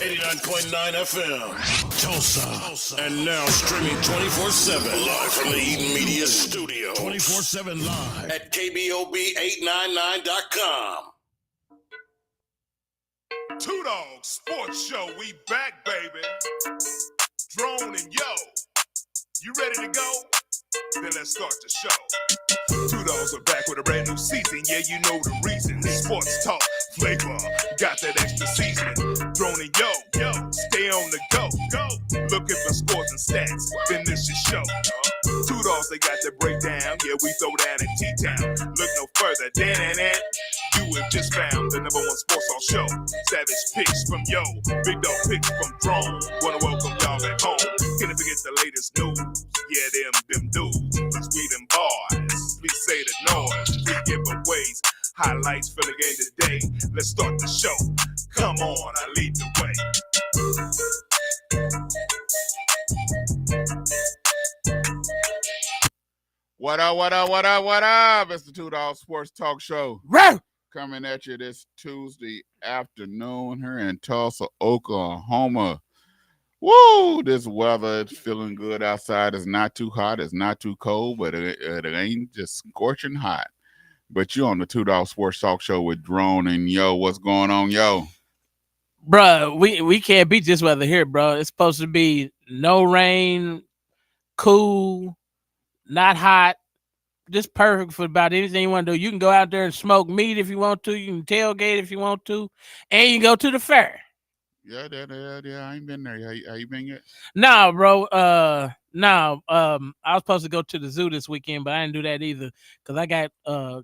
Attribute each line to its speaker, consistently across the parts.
Speaker 1: 89.9 FM, Tulsa. And now streaming 24/7 live from the Eden Media Studio. 24/7 live at KBOB899.com.
Speaker 2: 2Dawgs Sports Show, we back, baby. Drone and Yo, you ready to go? Then let's start the show. 2Dawgs are back with a brand new season. Yeah, you know the reason. Sports talk, flavor, got that extra seasoning. Drone and Yo, stay on the go. Looking for scores and stats, then this your show. 2Dawgs, they got the breakdown. Yeah, we throw down in T-Town. Look no further, you have just found the #1 sports talk show. Savage picks from Yo, big dog picks from Drone. Wanna welcome y'all back home. Can't forget the latest news. Yeah, them dudes. Let's read them bars. Please say the noise. Free giveaways. Highlights for the game today. Let's start the show. Come on, I lead the way.
Speaker 3: What up? It's the 2Dawgs Sports Talk Show.
Speaker 4: Right.
Speaker 3: Coming at you this Tuesday afternoon here in Tulsa, Oklahoma. Woo! This weather is feeling good outside. It's not too hot. It's not too cold, but it ain't just scorching hot. But you on the 2Dawgs Sports Talk Show with Drone and Yo. What's going on, Yo?
Speaker 4: Bruh, we can't beat this weather here, bro. It's supposed to be no rain, cool, not hot. Just perfect for about anything you want to do. You can go out there and smoke meat if you want to. You can tailgate if you want to. And you can go to the fair.
Speaker 3: Yeah, I ain't been there. How you been yet?
Speaker 4: No, bro. I was supposed to go to the zoo this weekend, but I didn't do that either because I got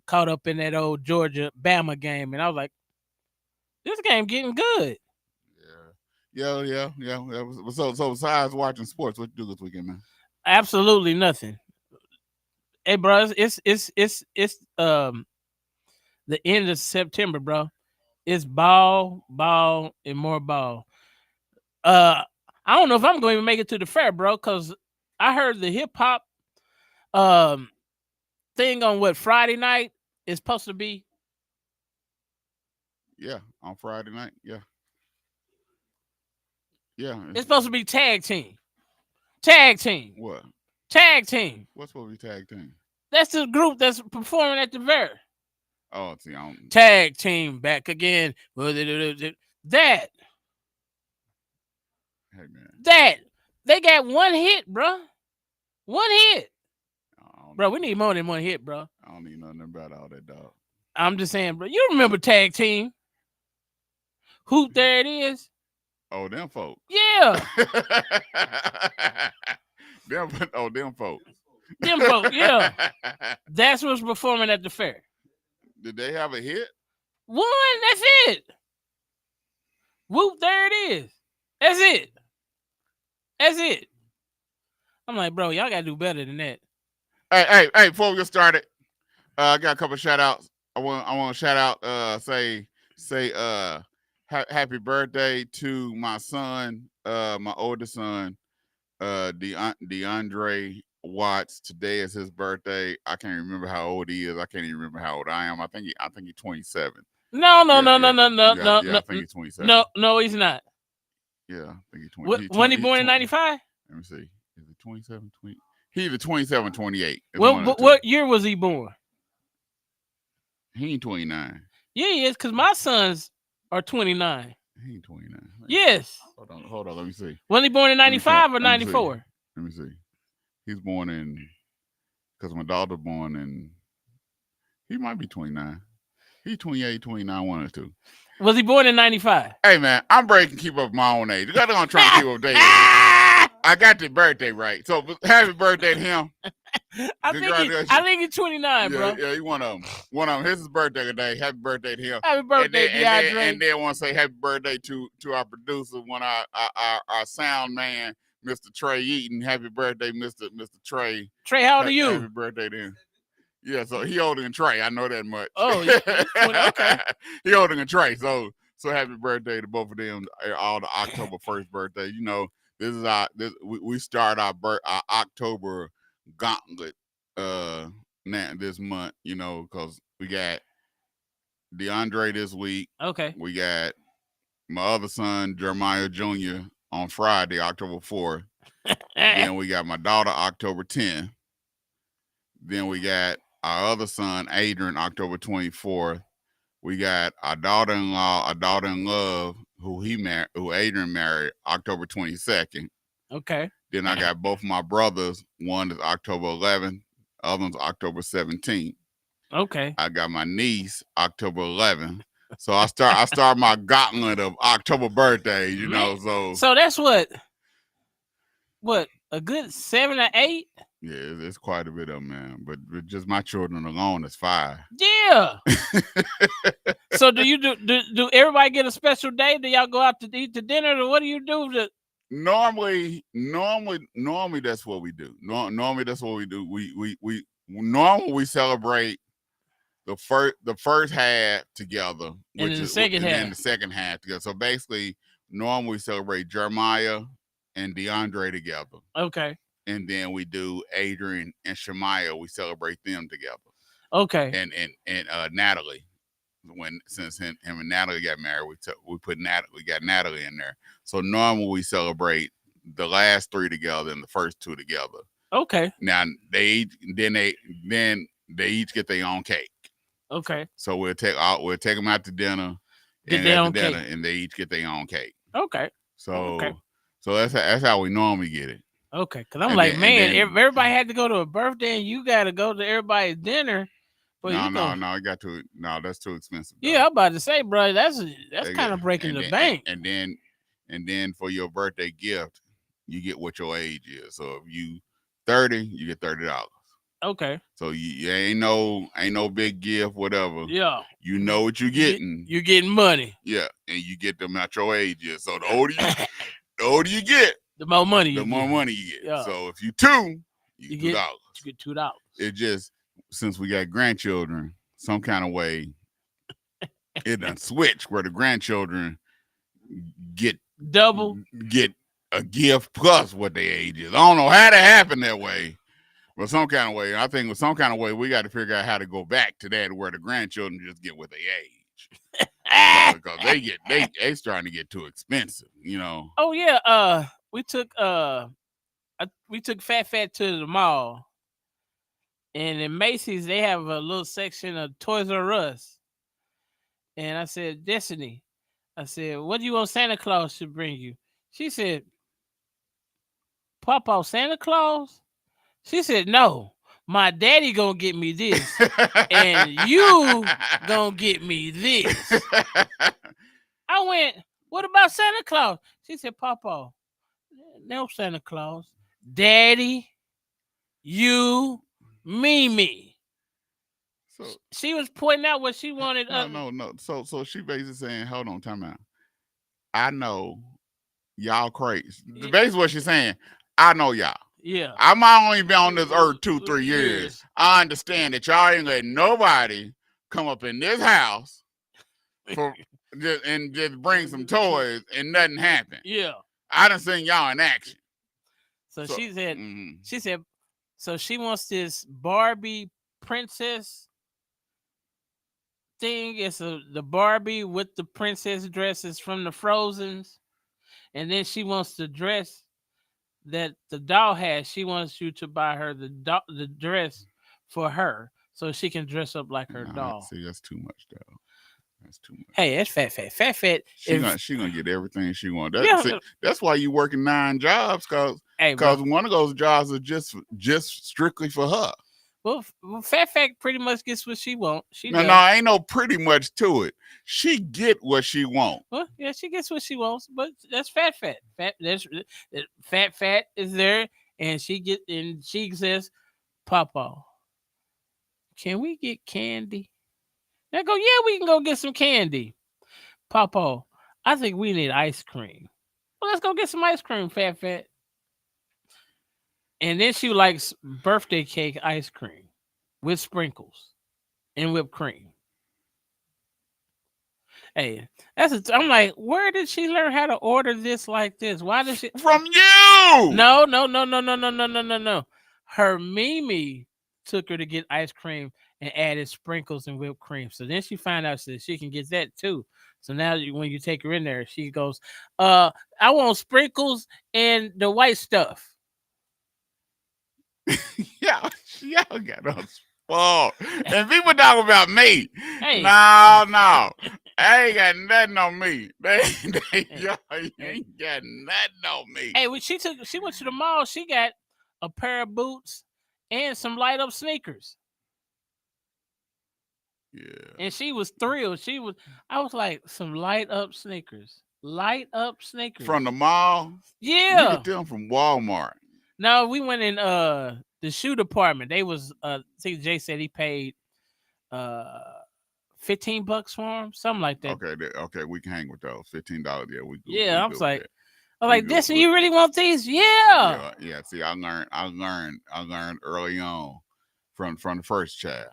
Speaker 4: caught up in that old Georgia-Bama game. And I was like, this game getting good.
Speaker 3: Yeah. So besides watching sports, what you do this weekend, man?
Speaker 4: Absolutely nothing. Hey, bro, it's the end of September, bro. It's ball, and more ball. I don't know if I'm going to even make it to the fair, bro, because I heard the hip hop thing on Friday night is supposed to be.
Speaker 3: Yeah, on Friday night. Yeah.
Speaker 4: It's supposed to be tag team. Tag team.
Speaker 3: What?
Speaker 4: Tag team.
Speaker 3: What's supposed to be tag team?
Speaker 4: That's the group that's performing at the fair.
Speaker 3: Oh, see, I don't...
Speaker 4: Tag team back again. That.
Speaker 3: Hey, man.
Speaker 4: That. They got one hit, bro. One hit. Bro, we need more than one hit, bro.
Speaker 3: I don't need nothing about all that, dog.
Speaker 4: I'm just saying, bro. You remember tag team? Hoop, there it is.
Speaker 3: Oh, them folks.
Speaker 4: Yeah.
Speaker 3: them folks.
Speaker 4: Them folks, yeah. That's what's performing at the fair.
Speaker 3: Did they have a hit?
Speaker 4: One, that's it. Whoop, there it is. That's it. I'm like, bro, y'all gotta do better than that.
Speaker 3: Hey, before we get started, I got a couple of shout outs. I want to shout out, say happy birthday to my son, my oldest son, DeAndre Watts. Today is his birthday. I can't remember how old he is. I can't even remember how old I am. I think he's 27.
Speaker 4: No.
Speaker 3: I think he's 27.
Speaker 4: No, he's not.
Speaker 3: Yeah, I think he's 20.
Speaker 4: When he born in 95?
Speaker 3: Let me see. Is it 27, 20? He's either 27, 28.
Speaker 4: What year was he born?
Speaker 3: He ain't 29.
Speaker 4: Yeah, he is, because my sons are 29.
Speaker 3: He ain't 29.
Speaker 4: Yes.
Speaker 3: Hold on. Let me see.
Speaker 4: Was he born in 95 or 94?
Speaker 3: Let me see. He's born in, because my daughter born in, he might be 29. He's 28, 29, one or two.
Speaker 4: Was he born in 95?
Speaker 3: Hey, man, I'm breaking keep up my own age. You got to try to keep up days. I got the birthday right. So happy birthday to him.
Speaker 4: I think he's 29, bro.
Speaker 3: Yeah, he one of them. His birthday today. Happy birthday to him.
Speaker 4: Happy birthday, DeAndre.
Speaker 3: And then want to say happy birthday to our producer, our sound man, Mr. Trey Eaton. Happy birthday, Mr. Trey.
Speaker 4: Trey, how old are you?
Speaker 3: Happy birthday to him. Yeah, so he older than Trey. I know that much.
Speaker 4: Oh, yeah. Okay.
Speaker 3: He older than Trey. So happy birthday to both of them. All the October 1st birthday. You know, we start our October gauntlet now this month. You know, because we got DeAndre this week.
Speaker 4: Okay.
Speaker 3: We got my other son, Jeremiah Jr., on Friday, October 4th. Then we got my daughter, October 10th. Then we got our other son, Adrian, October 24th. We got our daughter-in-law, our daughter-in-love, who Adrian married, October 22nd.
Speaker 4: Okay.
Speaker 3: Then I got both my brothers. One is October 11th. The other one's October 17th.
Speaker 4: Okay.
Speaker 3: I got my niece, October 11th. So I start my gauntlet of October birthdays, you know.
Speaker 4: So that's what a good 7 or 8.
Speaker 3: Yeah, it's quite a bit of them, man. But just my children alone is 5.
Speaker 4: Yeah. So do you do everybody get a special day? Do y'all go out to eat the dinner, or what do you do?
Speaker 3: Normally that's what we do. Normally that's what we do. We normally celebrate the first half together,
Speaker 4: And then the second half.
Speaker 3: And then the second half together. So basically, normally we celebrate Jeremiah and DeAndre together.
Speaker 4: Okay.
Speaker 3: And then we do Adrian and Shemaiah. We celebrate them together.
Speaker 4: Okay.
Speaker 3: And Natalie, since him and Natalie got married, we got Natalie in there. So normally we celebrate the last 3 together and the first 2 together.
Speaker 4: Okay.
Speaker 3: Now they each get their own cake.
Speaker 4: Okay.
Speaker 3: So we'll take them out to dinner.
Speaker 4: Get their own cake.
Speaker 3: And they each get their own cake.
Speaker 4: Okay.
Speaker 3: So that's how we normally get it.
Speaker 4: Okay, because I'm like, man, everybody had to go to a birthday, and you got to go to everybody's dinner.
Speaker 3: No, that's too expensive. Though.
Speaker 4: Yeah, I'm about to say, bro, that's kind of breaking the bank.
Speaker 3: And then for your birthday gift, you get what your age is. So if you 30, you get $30.
Speaker 4: Okay.
Speaker 3: So you ain't no big gift, whatever.
Speaker 4: Yeah.
Speaker 3: You know what you're getting.
Speaker 4: You're getting money.
Speaker 3: Yeah, and you get them at your age is. So the older you get,
Speaker 4: the more money
Speaker 3: you get.
Speaker 4: Yeah.
Speaker 3: So if you 2, you get $2.
Speaker 4: You get $2.
Speaker 3: It just, since we got grandchildren, some kind of way it done switch where the grandchildren get a gift plus what their age is. I don't know how that happened that way. But some kind of way, I think with some kind of way, we got to figure out how to go back to that where the grandchildren just get what they age. Because they starting to get too expensive, you know.
Speaker 4: Oh yeah, we took Fat to the mall, and in Macy's they have a little section of Toys R Us. And I said, Destiny, what do you want Santa Claus to bring you? She said, Papa, Santa Claus? She said, no, my daddy gonna get me this, and you gonna get me this. I went, what about Santa Claus? She said, Papa, no Santa Claus. Daddy, you, Mimi. So she was pointing out what she wanted.
Speaker 3: No. So she basically saying, hold on, time out. I know y'all crazy. Basically what she's saying, I know y'all.
Speaker 4: Yeah.
Speaker 3: I might only be on this earth 2-3 years. I understand that y'all ain't letting nobody come up in this house and just bring some toys and nothing happen.
Speaker 4: Yeah.
Speaker 3: I done seen y'all in action.
Speaker 4: So she said, so she wants this Barbie princess thing. It's the Barbie with the princess dresses from the Frozens. And then she wants the dress that the doll has. She wants you to buy her the dress for her so she can dress up like her doll.
Speaker 3: See, that's too much, though. That's too much.
Speaker 4: Hey, that's fat.
Speaker 3: She gonna get everything she wants. That's why you working 9 jobs, cause one of those jobs are just strictly for her.
Speaker 4: Well, Fat pretty much gets what she wants.
Speaker 3: No, ain't no pretty much to it. She get what she wants.
Speaker 4: Well, yeah, she gets what she wants, but that's Fat. Fat is there, and she says, Papa, can we get candy? And I go, yeah, we can go get some candy. Papa, I think we need ice cream. Well, let's go get some ice cream, Fat. And then she likes birthday cake ice cream with sprinkles and whipped cream. Hey, I'm like, where did she learn how to order this like this? Why did she?
Speaker 3: From you?
Speaker 4: No. Her Mimi took her to get ice cream and added sprinkles and whipped cream. So then she found out that she can get that too. So now when you take her in there, she goes, I want sprinkles and the white stuff.
Speaker 3: Yeah, y'all got us spoiled. And people talk about me.
Speaker 4: Hey.
Speaker 3: No. I ain't got nothing on me. Y'all ain't got nothing on me.
Speaker 4: Hey, when she went to the mall, she got a pair of boots and some light up sneakers.
Speaker 3: Yeah.
Speaker 4: And she was thrilled. I was like, some light up sneakers. Light up sneakers.
Speaker 3: From the mall?
Speaker 4: Yeah.
Speaker 3: You get them from Walmart.
Speaker 4: No, we went in the shoe department. They was I think Jay said he paid $15 for them, something like that.
Speaker 3: Okay, we can hang with those. $15, yeah, we good.
Speaker 4: Yeah, I was like,
Speaker 3: good.
Speaker 4: this and you really want these? Yeah.
Speaker 3: Yeah. See, I learned early on from the first child.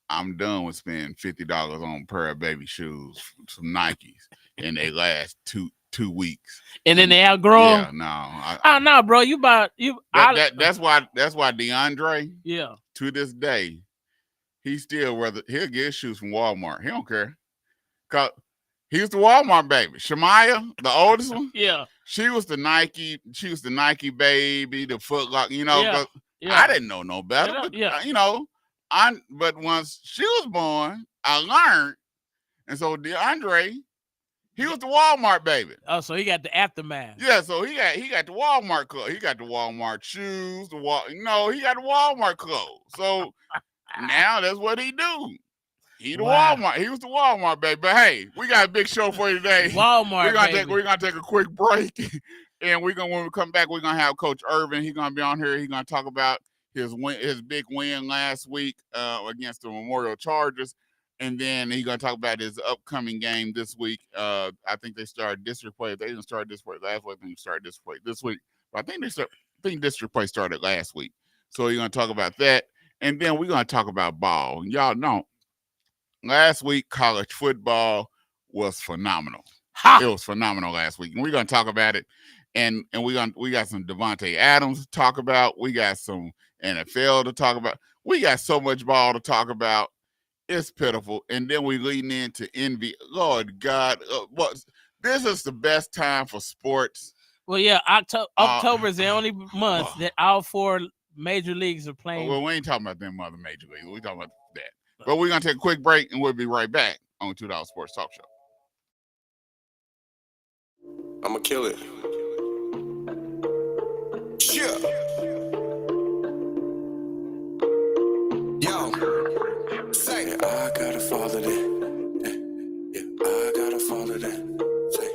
Speaker 3: I'm done with spending $50 on a pair of baby shoes, some Nikes, and they last two weeks.
Speaker 4: And then they outgrow.
Speaker 3: Yeah, no.
Speaker 4: No, bro.
Speaker 3: That's why DeAndre.
Speaker 4: Yeah.
Speaker 3: To this day, he'll get his shoes from Walmart. He don't care. Cause he's the Walmart baby. Shamaya, the oldest one.
Speaker 4: Yeah.
Speaker 3: She was the Nike baby, the Foot Locker. Yeah. I didn't know no better. But, but once she was born, I learned. And so DeAndre, he was the Walmart baby.
Speaker 4: Oh, so he got the aftermath.
Speaker 3: Yeah, so he got the Walmart clothes. He got the Walmart shoes. He got the Walmart clothes. So now that's what he do. He the Walmart. He was the Walmart baby. But hey, we got a big show for you today.
Speaker 4: Walmart.
Speaker 3: We're gonna take a quick break, and when we come back, we're gonna have Coach Irvin. He's gonna be on here. He's gonna talk about his big win last week against the Memorial Chargers. And then he's going to talk about his upcoming game this week. I think they started district play. They didn't start district play last week. I think they started district play this week. But I think district play started last week. So he's going to talk about that. And then we're going to talk about ball. And y'all know, last week, college football was phenomenal. It was phenomenal last week. And we're going to talk about it. And we got some Devontae Adams to talk about. We got some NFL to talk about. We got so much ball to talk about. It's pitiful. And then we leading into envy. Lord God, this is the best time for sports.
Speaker 4: Well, yeah, October is the only month that all 4 major leagues are playing.
Speaker 3: Well, we ain't talking about them other major leagues. We're talking about that. But we're going to take a quick break, and we'll be right back on 2Dawgs Sports Talk Show.
Speaker 5: I'm going to kill it. Yeah. Yo. Say, I gotta follow that. Yeah, I gotta follow that. Say,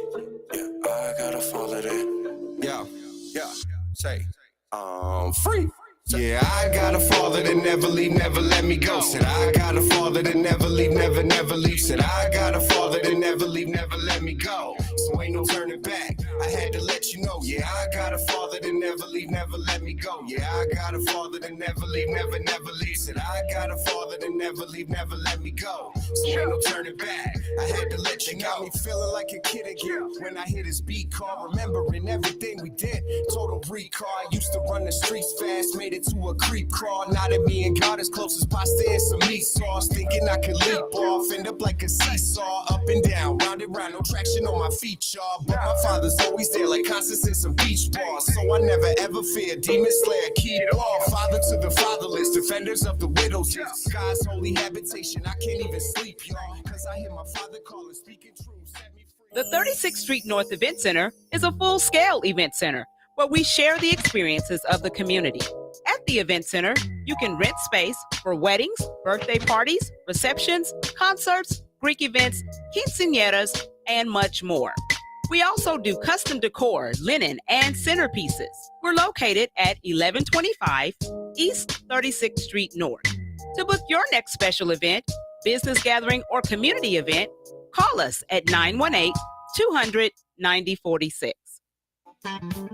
Speaker 5: yeah, I gotta follow that. Yeah. Say, I'm free. Yeah, I got a father that never leave, never let me go. Said I got a father that never leave, never leave. Said I got a father that never leave, never let me go. So ain't no turning back. I had to let you know. Yeah, I got a father that never leave, never let me go. Yeah, I got a father that never leave, never leave. Said I got a father that never leave, never let me go. So ain't no turning back. I had to let you know. Got me feeling like a kid again when I hit his beat car, remembering everything we did. Total recall. I used to run the streets fast, made it to a creep crawl. Now that me and God is close as pasta and some meat sauce, thinking I could leap off, end up like a seesaw, up and down, round and round, no traction on my feet, y'all. But my father's always there, like Constance in some beach balls. So I never ever fear, demon slayer, keep off. Father to the fatherless, defenders of the widows. God's holy habitation, I can't even sleep, y'all, cause I hear my father calling, speaking truth, set me free.
Speaker 6: The 36th Street North Event Center is a full-scale event center where we share the experiences of the community. At the event center, you can rent space for weddings, birthday parties, receptions, concerts, Greek events, quinceañeras, and much more. We also do custom decor, linen, and centerpieces. We're located at 1125 East 36th Street North. To book your next special event, business gathering, or community event, call us at 918-200-9046.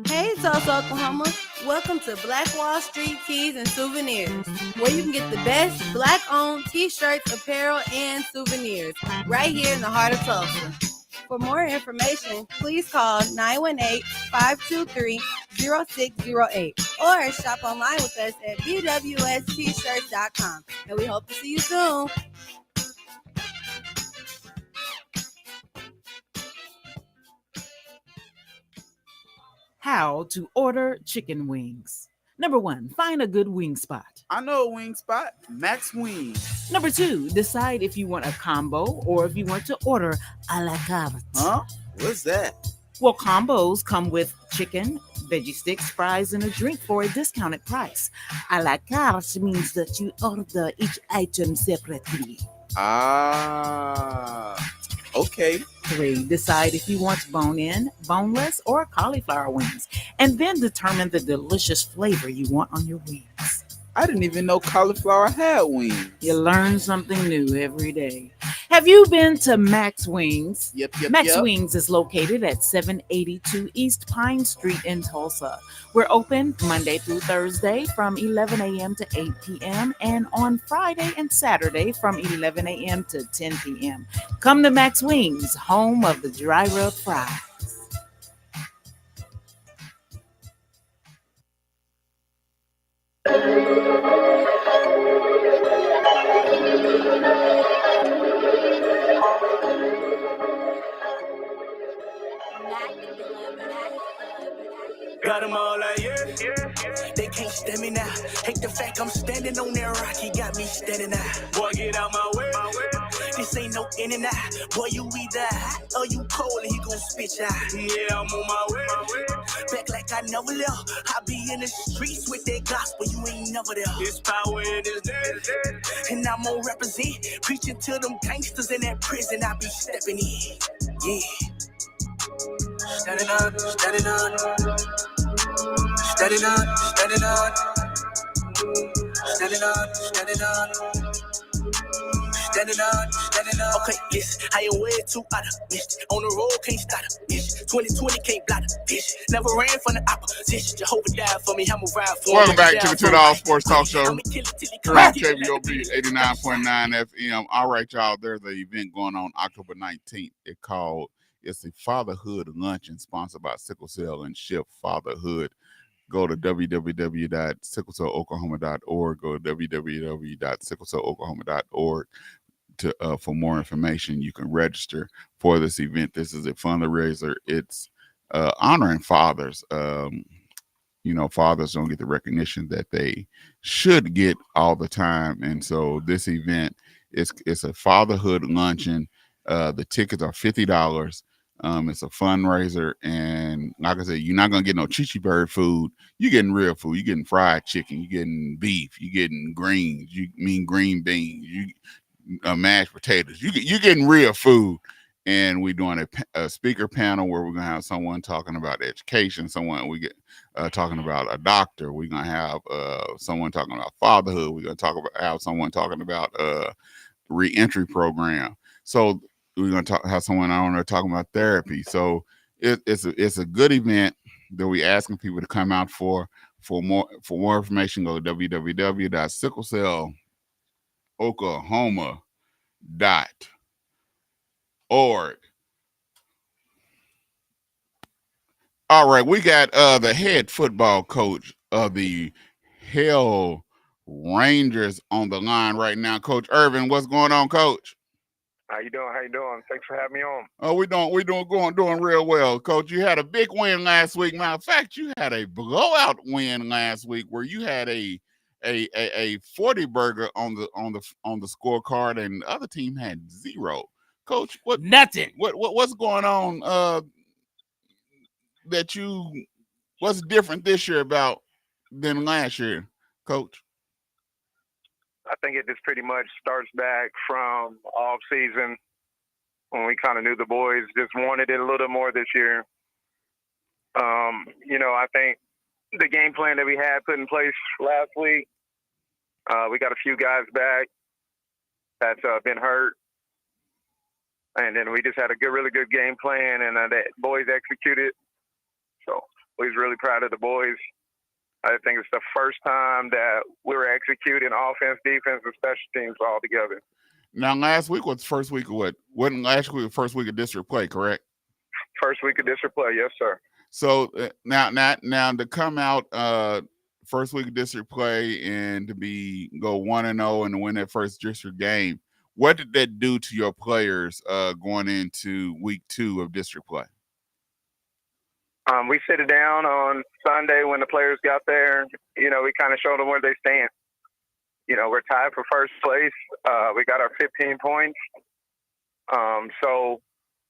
Speaker 7: Hey Tulsa, Oklahoma. Welcome to Black Wall Street Tees and Souvenirs, where you can get the best Black-owned t-shirts, apparel, and souvenirs right here in the heart of Tulsa. For more information, please call 918-523-0608 or shop online with us at bwstshirts.com. And we hope to see you soon.
Speaker 8: How to order chicken wings. Number 1, find a good wing spot.
Speaker 9: I know a wing spot, Max Wings.
Speaker 8: Number 2, decide if you want a combo or if you want to order a la carte.
Speaker 9: Huh? What's that?
Speaker 8: Well, combos come with chicken, veggie sticks, fries, and a drink for a discounted price. A la carte means that you order each item separately.
Speaker 9: Okay.
Speaker 8: 3, decide if you want bone-in, boneless, or cauliflower wings, and then determine the delicious flavor you want on your wings.
Speaker 9: I didn't even know cauliflower had wings.
Speaker 8: You learn something new every day. Have you been to Max Wings?
Speaker 9: Yep.
Speaker 8: Max Wings is located at 782 East Pine Street in Tulsa. We're open Monday through Thursday from 11 a.m. to 8 p.m. and on Friday and Saturday from 11 a.m. to 10 p.m. Come to Max Wings, home of the dry rub fries.
Speaker 5: Got them all like, yeah. They can't stand me now. Hate the fact I'm standing on that rock. He got me standing out. Boy, get out my way. This ain't no in and out. Boy, you either hot or you cold and he gon' spit you out. Yeah, I'm on my way. Back like I never left. I be in the streets with that gospel. You ain't never there. It's power in this day. And I'm gonna represent. Preaching to them gangsters in that prison. I be stepping in. Yeah. Standing on, standing on. Standing on, standing on. Standing on, standing on. Standing on, standing on. Okay, listen, I ain't way too out of mission. On the road, can't stop a mission. 2020 can't block the vision. Never ran from the opposition. Jehovah died for me, I'ma ride for
Speaker 3: Welcome
Speaker 5: me.
Speaker 3: back to the 2Dawgs Sports Talk Show.
Speaker 5: I'ma kill it till he
Speaker 3: Here on KBOB 89.9 FM. All right, y'all, there's an event going on October 19th. It's a fatherhood luncheon sponsored by Sickle Cell and Shift Fatherhood. Go to www.sicklecelloklahoma.org. Go to www.sicklecelloklahoma.org for more information. You can register for this event. This is a fundraiser. It's honoring fathers. Fathers don't get the recognition that they should get all the time. And so this event it's a fatherhood luncheon. The tickets are $50. It's a fundraiser, and like I said, you're not gonna get no chichi bird food. You're getting real food. You're getting fried chicken. You're getting beef. You're getting greens. Green beans. Mashed potatoes. You're getting real food. And we're doing a speaker panel where we're gonna have someone talking about education. Talking about a doctor. We're gonna have someone talking about fatherhood. We're gonna have someone talking about reentry program. So we're going to have someone on there talking about therapy. So it's a good event that we're asking people to come out for. For more information, go to www.sicklecelloklahoma.org. All right, we got the head football coach of the Hell Rangers on the line right now. Coach Irvin, what's going on, Coach?
Speaker 10: How you doing? Thanks for having me on.
Speaker 3: Oh, we're doing real well, Coach. You had a big win last week. Matter of fact, you had a blowout win last week where you had a 40 burger on the scorecard, and the other team had 0. Coach, what's going on? What's different this year than last year, Coach?
Speaker 10: I think it just pretty much starts back from off season when we kind of knew the boys just wanted it a little more this year. I think the game plan that we had put in place last week, we got a few guys back that's been hurt. And then we just had a really good game plan, and the boys executed. So we was really proud of the boys. I think it's the first time that we were executing offense, defense, and special teams all together.
Speaker 3: Now, last week was the first week of what? Wasn't last week the first week of district play, correct?
Speaker 10: First week of district play, yes, sir.
Speaker 3: So now to come out first week of district play and to go 1-0 and to win that first district game. What did that do to your players going into week 2 of district play?
Speaker 10: We sit it down on Sunday when the players got there. You know, we kind of showed them where they stand. You know, we're tied for first place. We got our 15 points. So,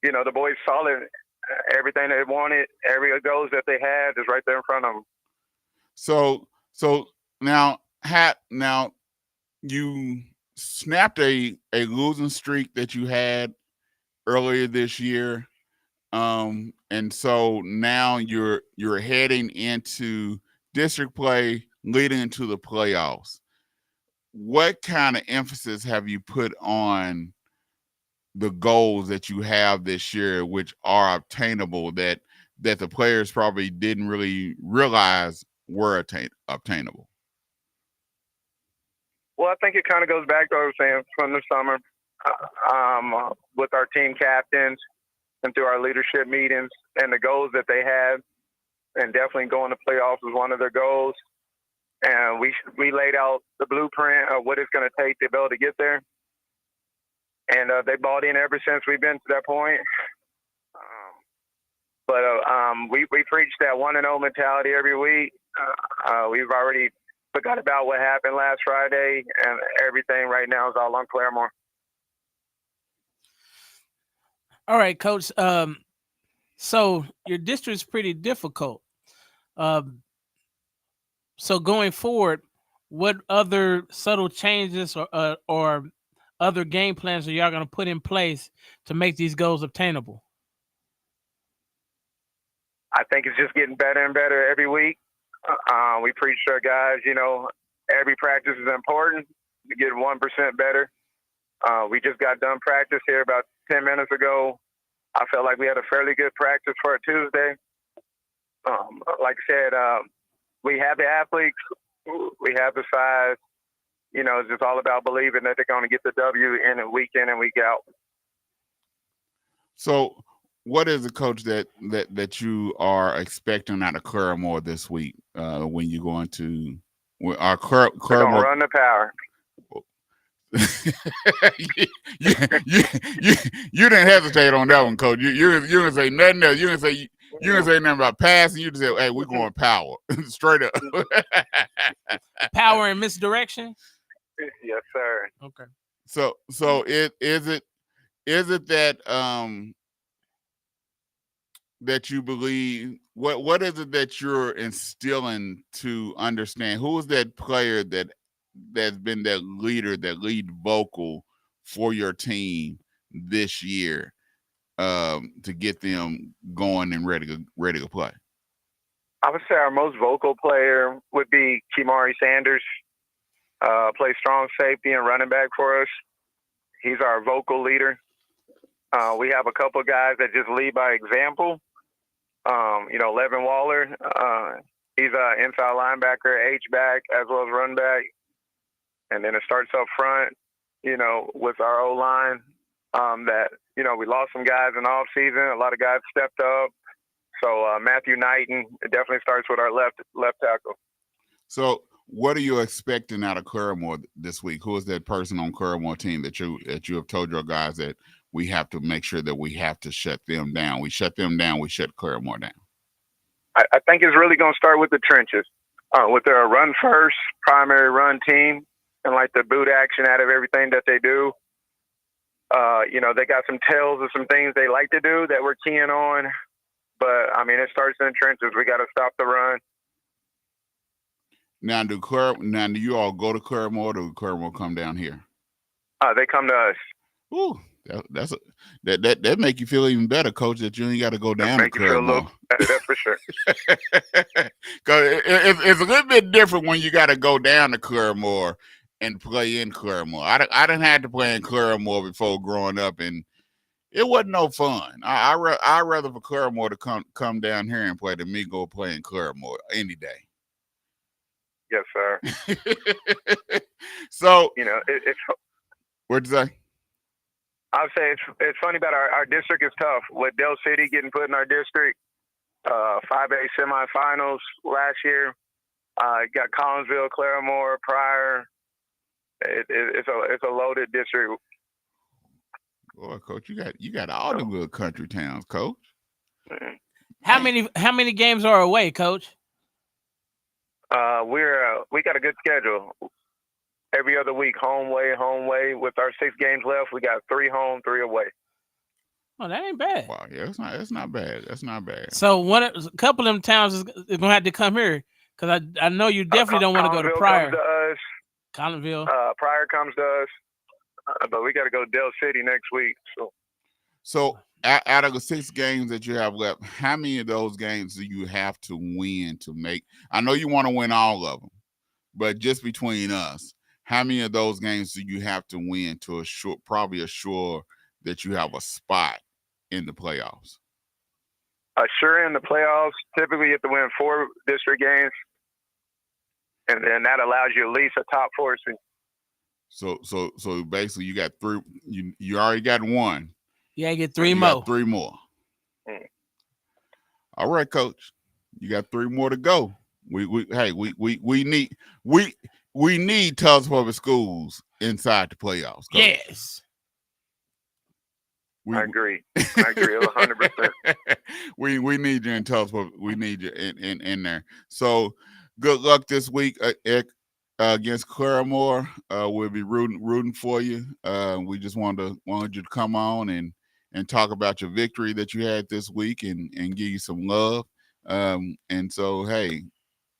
Speaker 10: you know, the boys saw it. Everything they wanted, every goals that they had is right there in front of them.
Speaker 3: So now you snapped a losing streak that you had earlier this year. And so now you're heading into district play, leading into the playoffs. What kind of emphasis have you put on the goals that you have this year, which are obtainable, that the players probably didn't really realize were obtainable?
Speaker 10: Well, I think it kind of goes back to what I was saying from the summer with our team captains and through our leadership meetings and the goals that they had, and definitely going to playoffs was one of their goals. And we laid out the blueprint of what it's going to take to be able to get there. And they bought in ever since we've been to that point. But we preach that 1-0 mentality every week. We've already forgot about what happened last Friday, and everything right now is all on Claremore.
Speaker 4: All right, Coach. So your district is pretty difficult. So going forward, what other subtle changes or other game plans are y'all going to put in place to make these goals obtainable?
Speaker 10: I think it's just getting better and better every week. We preach to our guys, you know, every practice is important to get 1% better. We just got done practice here about 10 minutes ago. I felt like we had a fairly good practice for a Tuesday. Like I said, we have the athletes, we have the size. You know, it's just all about believing that they're going to get the W in week in and week out.
Speaker 3: So what is the coach that you are expecting out of Claremore this week when you go into our Claremore?
Speaker 10: We're going to run the power.
Speaker 3: you didn't hesitate on that one, Coach. You didn't say nothing else. You didn't say nothing about passing. You just said, "Hey, we're going power, straight up."
Speaker 4: Power and misdirection.
Speaker 10: Yes, sir.
Speaker 4: Okay.
Speaker 3: So is it that that you believe? What is it that you're instilling to understand? Who is that player that's been that leader, that lead vocal for your team this year to get them going and ready to play?
Speaker 10: I would say our most vocal player would be Kimari Sanders. Plays strong safety and running back for us. He's our vocal leader. We have a couple of guys that just lead by example. You know, Levin Waller, he's an inside linebacker, H-back, as well as run back. And then it starts up front, you know, with our O-line that, you know, we lost some guys in the offseason. A lot of guys stepped up. So Matthew Knighton, it definitely starts with our left tackle.
Speaker 3: So what are you expecting out of Claremore this week? Who is that person on Claremore team that you have told your guys that we have to make sure that we have to shut them down? We shut them down. We shut Claremore down.
Speaker 10: I think it's really going to start with the trenches, with their run first, primary run team, and like the boot action out of everything that they do. You know, they got some tells of some things they like to do that we're keying on. But, I mean, it starts in the trenches. We got to stop the run.
Speaker 3: Now, do you all go to Claremore, or do Claremore come down here?
Speaker 10: They come to us.
Speaker 3: Ooh, that make you feel even better, Coach, that you ain't got to go down to Claremore.
Speaker 10: That's for sure.
Speaker 3: Because it's a little bit different when you got to go down to Claremore and play in Claremore. I didn't have to play in Claremore before growing up, and it wasn't no fun. I rather for Claremore to come down here and play than me go play in Claremore any day.
Speaker 10: Yes, sir.
Speaker 3: So,
Speaker 10: you know, it's
Speaker 3: what'd you say?
Speaker 10: I would say it's funny about our district is tough. With Dell City getting put in our district, 5A semifinals last year, You got Collinsville, Claremore, Pryor. It's a loaded district.
Speaker 3: Boy, Coach, you got all the good country towns, Coach.
Speaker 10: Mm-hmm.
Speaker 4: How many games are away, Coach?
Speaker 10: We got a good schedule. Every other week, home way. With our 6 games left, we got 3 home, 3 away.
Speaker 4: Oh, that ain't bad.
Speaker 3: Wow, yeah, it's not bad. That's not bad.
Speaker 4: So a couple of them towns is gonna have to come here because I know you definitely don't want to go to Pryor.
Speaker 10: Comes to us.
Speaker 4: Collinsville.
Speaker 10: Pryor comes to us, but we got to go to Dell City next week.
Speaker 3: So out of the 6 games that you have left, how many of those games do you have to win to make? I know you want to win all of them, but just between us, how many of those games do you have to win to assure that you have a spot in the playoffs?
Speaker 10: Sure, in the playoffs, typically you have to win 4 district games, and then that allows you at least a top 4 seed.
Speaker 3: So basically, you got 3. You already got 1.
Speaker 4: Yeah, you get 3 more.
Speaker 3: Got 3 more. All right, Coach. You got 3 more to go. We need Tulsa Public Schools inside the playoffs, Coach.
Speaker 4: Yes.
Speaker 10: I agree 100%.
Speaker 3: We need you in Tulsa. We need you in there. So good luck this week against Claremore. We'll be rooting for you. We just wanted you to come on and talk about your victory that you had this week and give you some love. And so, hey,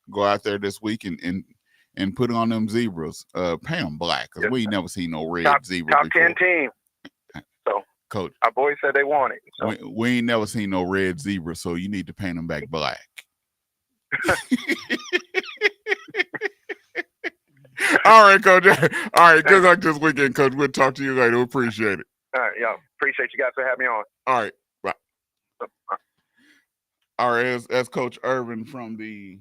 Speaker 3: go out there this week and put on them zebras. Pay them black because we ain't never seen no red zebra
Speaker 10: top
Speaker 3: before.
Speaker 10: 10 team. So,
Speaker 3: Coach,
Speaker 10: our boys said they want it. So.
Speaker 3: We ain't never seen no red zebra, so you need to paint them back black. All right, Coach. All right, good luck this weekend, Coach. We'll talk to you later. We appreciate it.
Speaker 10: All right, y'all. Appreciate you guys for having me on.
Speaker 3: All right, bye. All right, as Coach Irvin from the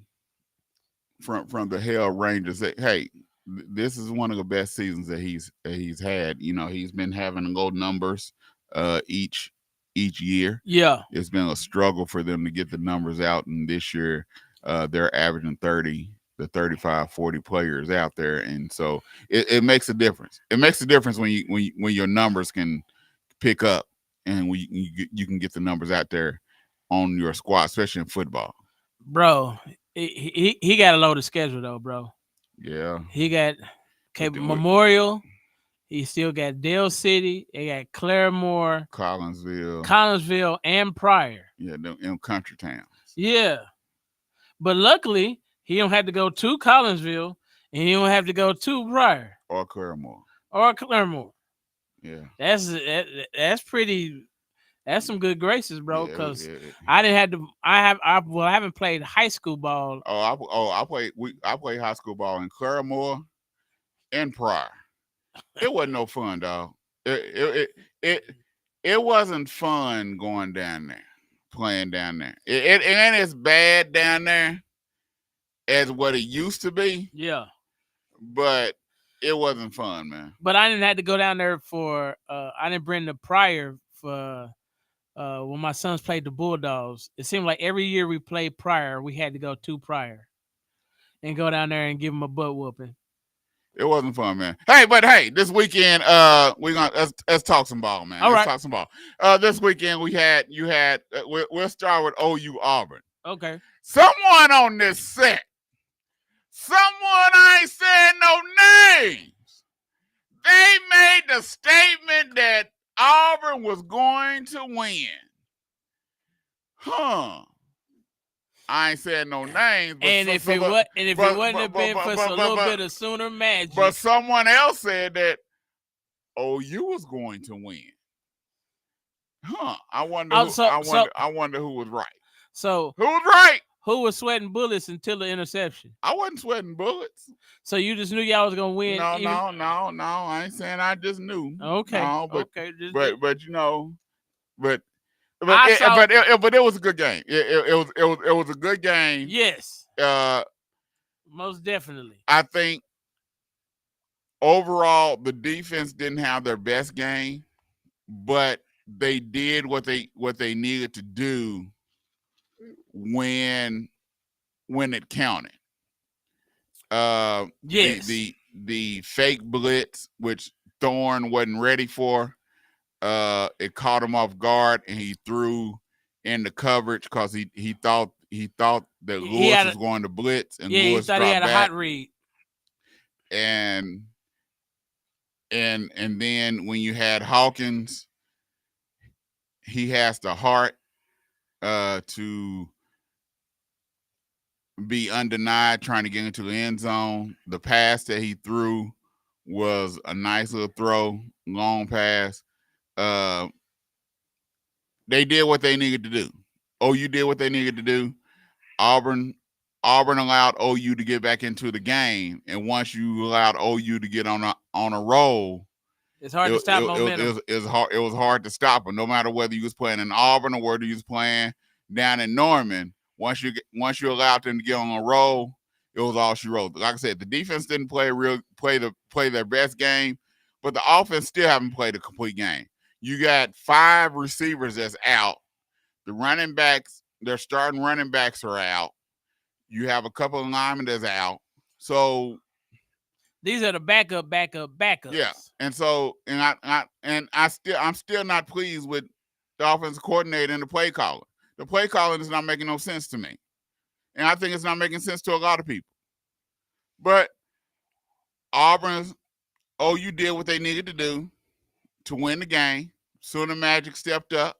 Speaker 3: Hell Rangers, hey, this is one of the best seasons that he's had. You know, he's been having low numbers each year.
Speaker 4: Yeah,
Speaker 3: it's been a struggle for them to get the numbers out, and this year they're averaging 35, 40 players out there, and so it makes a difference. It makes a difference when your numbers can pick up and when you can get the numbers out there on your squad, especially in football.
Speaker 4: Bro, he got a loaded schedule though, bro.
Speaker 3: Yeah,
Speaker 4: he got Memorial. He still got Dale City. He got Claremore, Collinsville, and Pryor.
Speaker 3: Yeah, them country towns.
Speaker 4: Yeah, but luckily he don't have to go to Collinsville, and he don't have to go to Pryor
Speaker 3: or Claremore.
Speaker 4: Yeah, that's pretty. That's some good graces, bro. Because I haven't played high school ball.
Speaker 3: I played high school ball in Claremore and Pryor. It wasn't no fun, dog. It wasn't fun going down there, playing down there. It ain't as bad down there as what it used to be.
Speaker 4: Yeah,
Speaker 3: but it wasn't fun, man.
Speaker 4: But I didn't have to go down there for. I didn't bring the Pryor for. When my sons played the Bulldogs, it seemed like every year we played Pryor, we had to go to Pryor and go down there and give them a butt whooping.
Speaker 3: It wasn't fun, man. Hey, this weekend, we're gonna let's talk some ball, man. Let's talk some ball. This weekend we'll start with OU Auburn.
Speaker 4: Okay.
Speaker 3: Someone on this set, I ain't saying no names. They made the statement that Auburn was going to win. I ain't saying no names.
Speaker 4: And if it wouldn't have been for a little bit of Sooner magic.
Speaker 3: But someone else said that OU was going to win. I wonder who was right.
Speaker 4: So
Speaker 3: who was right?
Speaker 4: Who was sweating bullets until the interception?
Speaker 3: I wasn't sweating bullets.
Speaker 4: So you just knew y'all was gonna win?
Speaker 3: No. I ain't saying I just knew.
Speaker 4: Okay.
Speaker 3: No, but you know, but it was a good game. It was a good game.
Speaker 4: Yes. Most definitely.
Speaker 3: I think overall the defense didn't have their best game, but they did what they needed to do when it counted.
Speaker 4: Yes.
Speaker 3: The fake blitz, which Thorne wasn't ready for. It caught him off guard, and he threw in the coverage because he thought that Lewis was going to blitz, and Lewis
Speaker 4: he thought
Speaker 3: dropped
Speaker 4: he had
Speaker 3: back.
Speaker 4: a hot read.
Speaker 3: And then when you had Hawkins, he has the heart to be undenied trying to get into the end zone. The pass that he threw was a nice little throw, long pass. They did what they needed to do. OU did what they needed to do. Auburn allowed OU to get back into the game, and once you allowed OU to get on a roll,
Speaker 4: it's hard to stop momentum.
Speaker 3: It was hard to stop them, no matter whether you was playing in Auburn or whether you was playing down in Norman. Once you allowed them to get on a roll, it was all she wrote. Like I said, the defense didn't play their best game, but the offense still haven't played a complete game. You got 5 receivers that's out. The running backs, their starting running backs are out. You have a couple of linemen that's out. So
Speaker 4: these are the backups.
Speaker 3: Yeah, and so I'm still not pleased with the offensive coordinator and the play caller. The play calling is not making no sense to me, and I think it's not making sense to a lot of people. But OU did what they needed to do to win the game. Sooner Magic stepped up,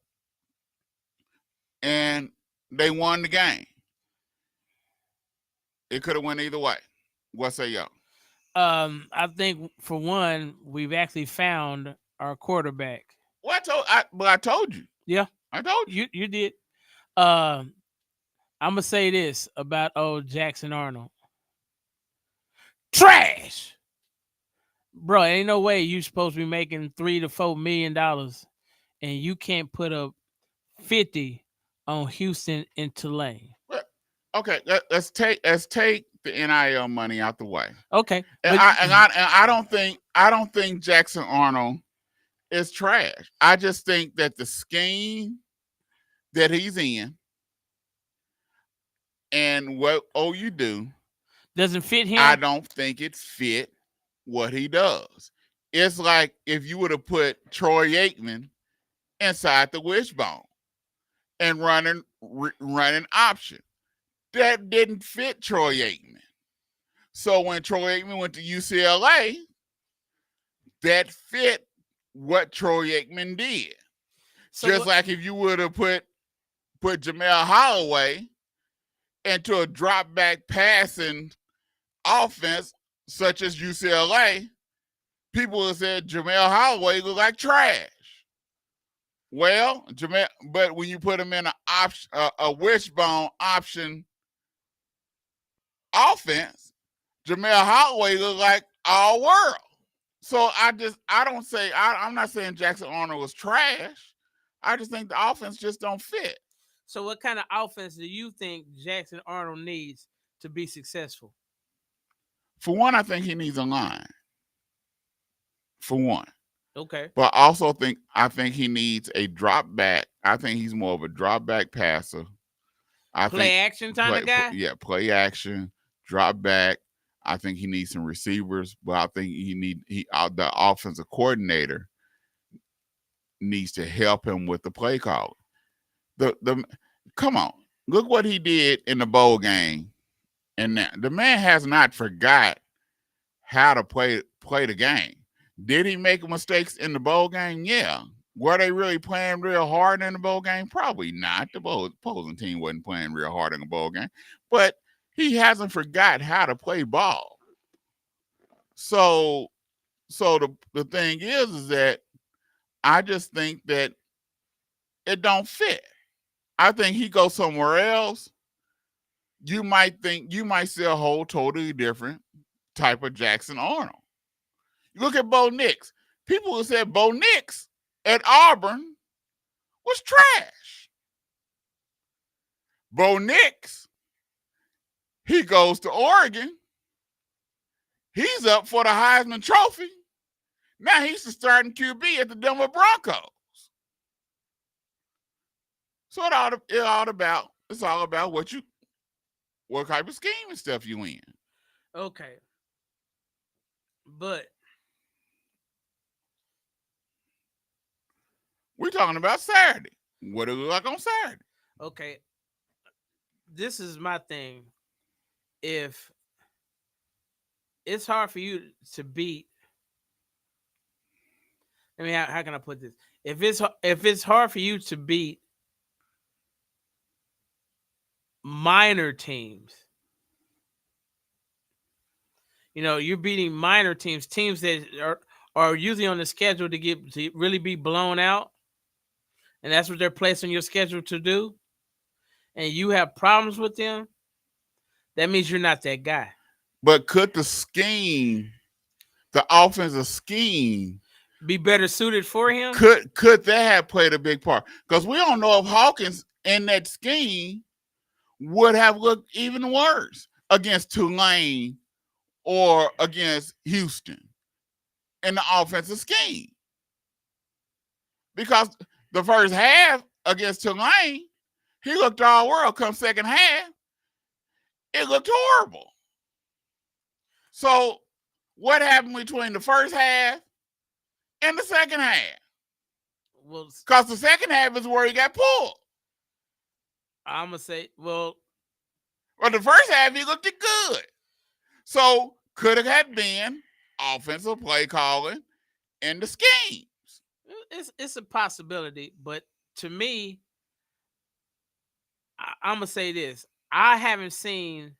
Speaker 3: and they won the game. It could have went either way. What say y'all?
Speaker 4: I think for one, we've actually found our quarterback.
Speaker 3: Well, I told you.
Speaker 4: Yeah,
Speaker 3: I told you.
Speaker 4: You did. I'm gonna say this about old Jackson Arnold. Trash, bro. Ain't no way you supposed to be making $3 to $4 million, and you can't put up 50 on Houston and Tulane.
Speaker 3: Well, okay, let's take the NIL money out the way.
Speaker 4: Okay,
Speaker 3: I don't think Jackson Arnold is trash. I just think that the scheme that he's in and what OU do
Speaker 4: doesn't fit him.
Speaker 3: I don't think it fit what he does. It's like if you would have put Troy Aikman inside the wishbone and running option. That didn't fit Troy Aikman. So when Troy Aikman went to UCLA, that fit what Troy Aikman did. So just like if you would have put Jamel Holloway into a drop back passing offense such as UCLA, people would have said Jamel Holloway looked like trash. Well, but when you put him in a wishbone option offense, Jamel Holloway looked like all world. So I'm not saying Jackson Arnold was trash. I just think the offense just don't fit.
Speaker 4: So what kind of offense do you think Jackson Arnold needs to be successful?
Speaker 3: For one, I think he needs a line. For one.
Speaker 4: Okay.
Speaker 3: But I also think he needs a drop back. I think he's more of a drop back passer.
Speaker 4: Play action kind of guy?
Speaker 3: Yeah, play action, drop back. I think he needs some receivers, but I think the offensive coordinator needs to help him with the play call. Come on, look what he did in the bowl game, and now the man has not forgot how to play the game. Did he make mistakes in the bowl game? Yeah. Were they really playing real hard in the bowl game? Probably not. The opposing team wasn't playing real hard in the bowl game, but he hasn't forgot how to play ball. So the thing is that I just think that it don't fit. I think he goes somewhere else. You might see a whole totally different type of Jackson Arnold. Look at Bo Nix. People who said Bo Nix at Auburn was trash. Bo Nix, he goes to Oregon. He's up for the Heisman Trophy. Now he's the starting QB at the Denver Broncos. So it's all about what type of scheme and stuff you in.
Speaker 4: Okay. But
Speaker 3: We're talking about Saturday. What it look like on Saturday?
Speaker 4: okay, this is my thing. If it's hard for you to beat, I mean, how can I put this? If it's hard for you to beat minor teams, you're beating minor teams that are usually on the schedule to really be blown out, and that's what they're placed on your schedule to do, and you have problems with them. That means you're not that guy.
Speaker 3: But could the offensive scheme,
Speaker 4: be better suited for him?
Speaker 3: Could that have played a big part? Because we don't know if Hawkins in that scheme would have looked even worse against Tulane or against Houston in the offensive scheme. Because the first half against Tulane, he looked all world. Come second half, it looked horrible. So what happened between the first half and the second half?
Speaker 4: Well,
Speaker 3: because the second half is where he got pulled.
Speaker 4: I'm gonna say, well,
Speaker 3: the first half he looked good. So could it have been offensive play calling in the schemes?
Speaker 4: It's a possibility, but to me, I'm gonna say this: I haven't seen.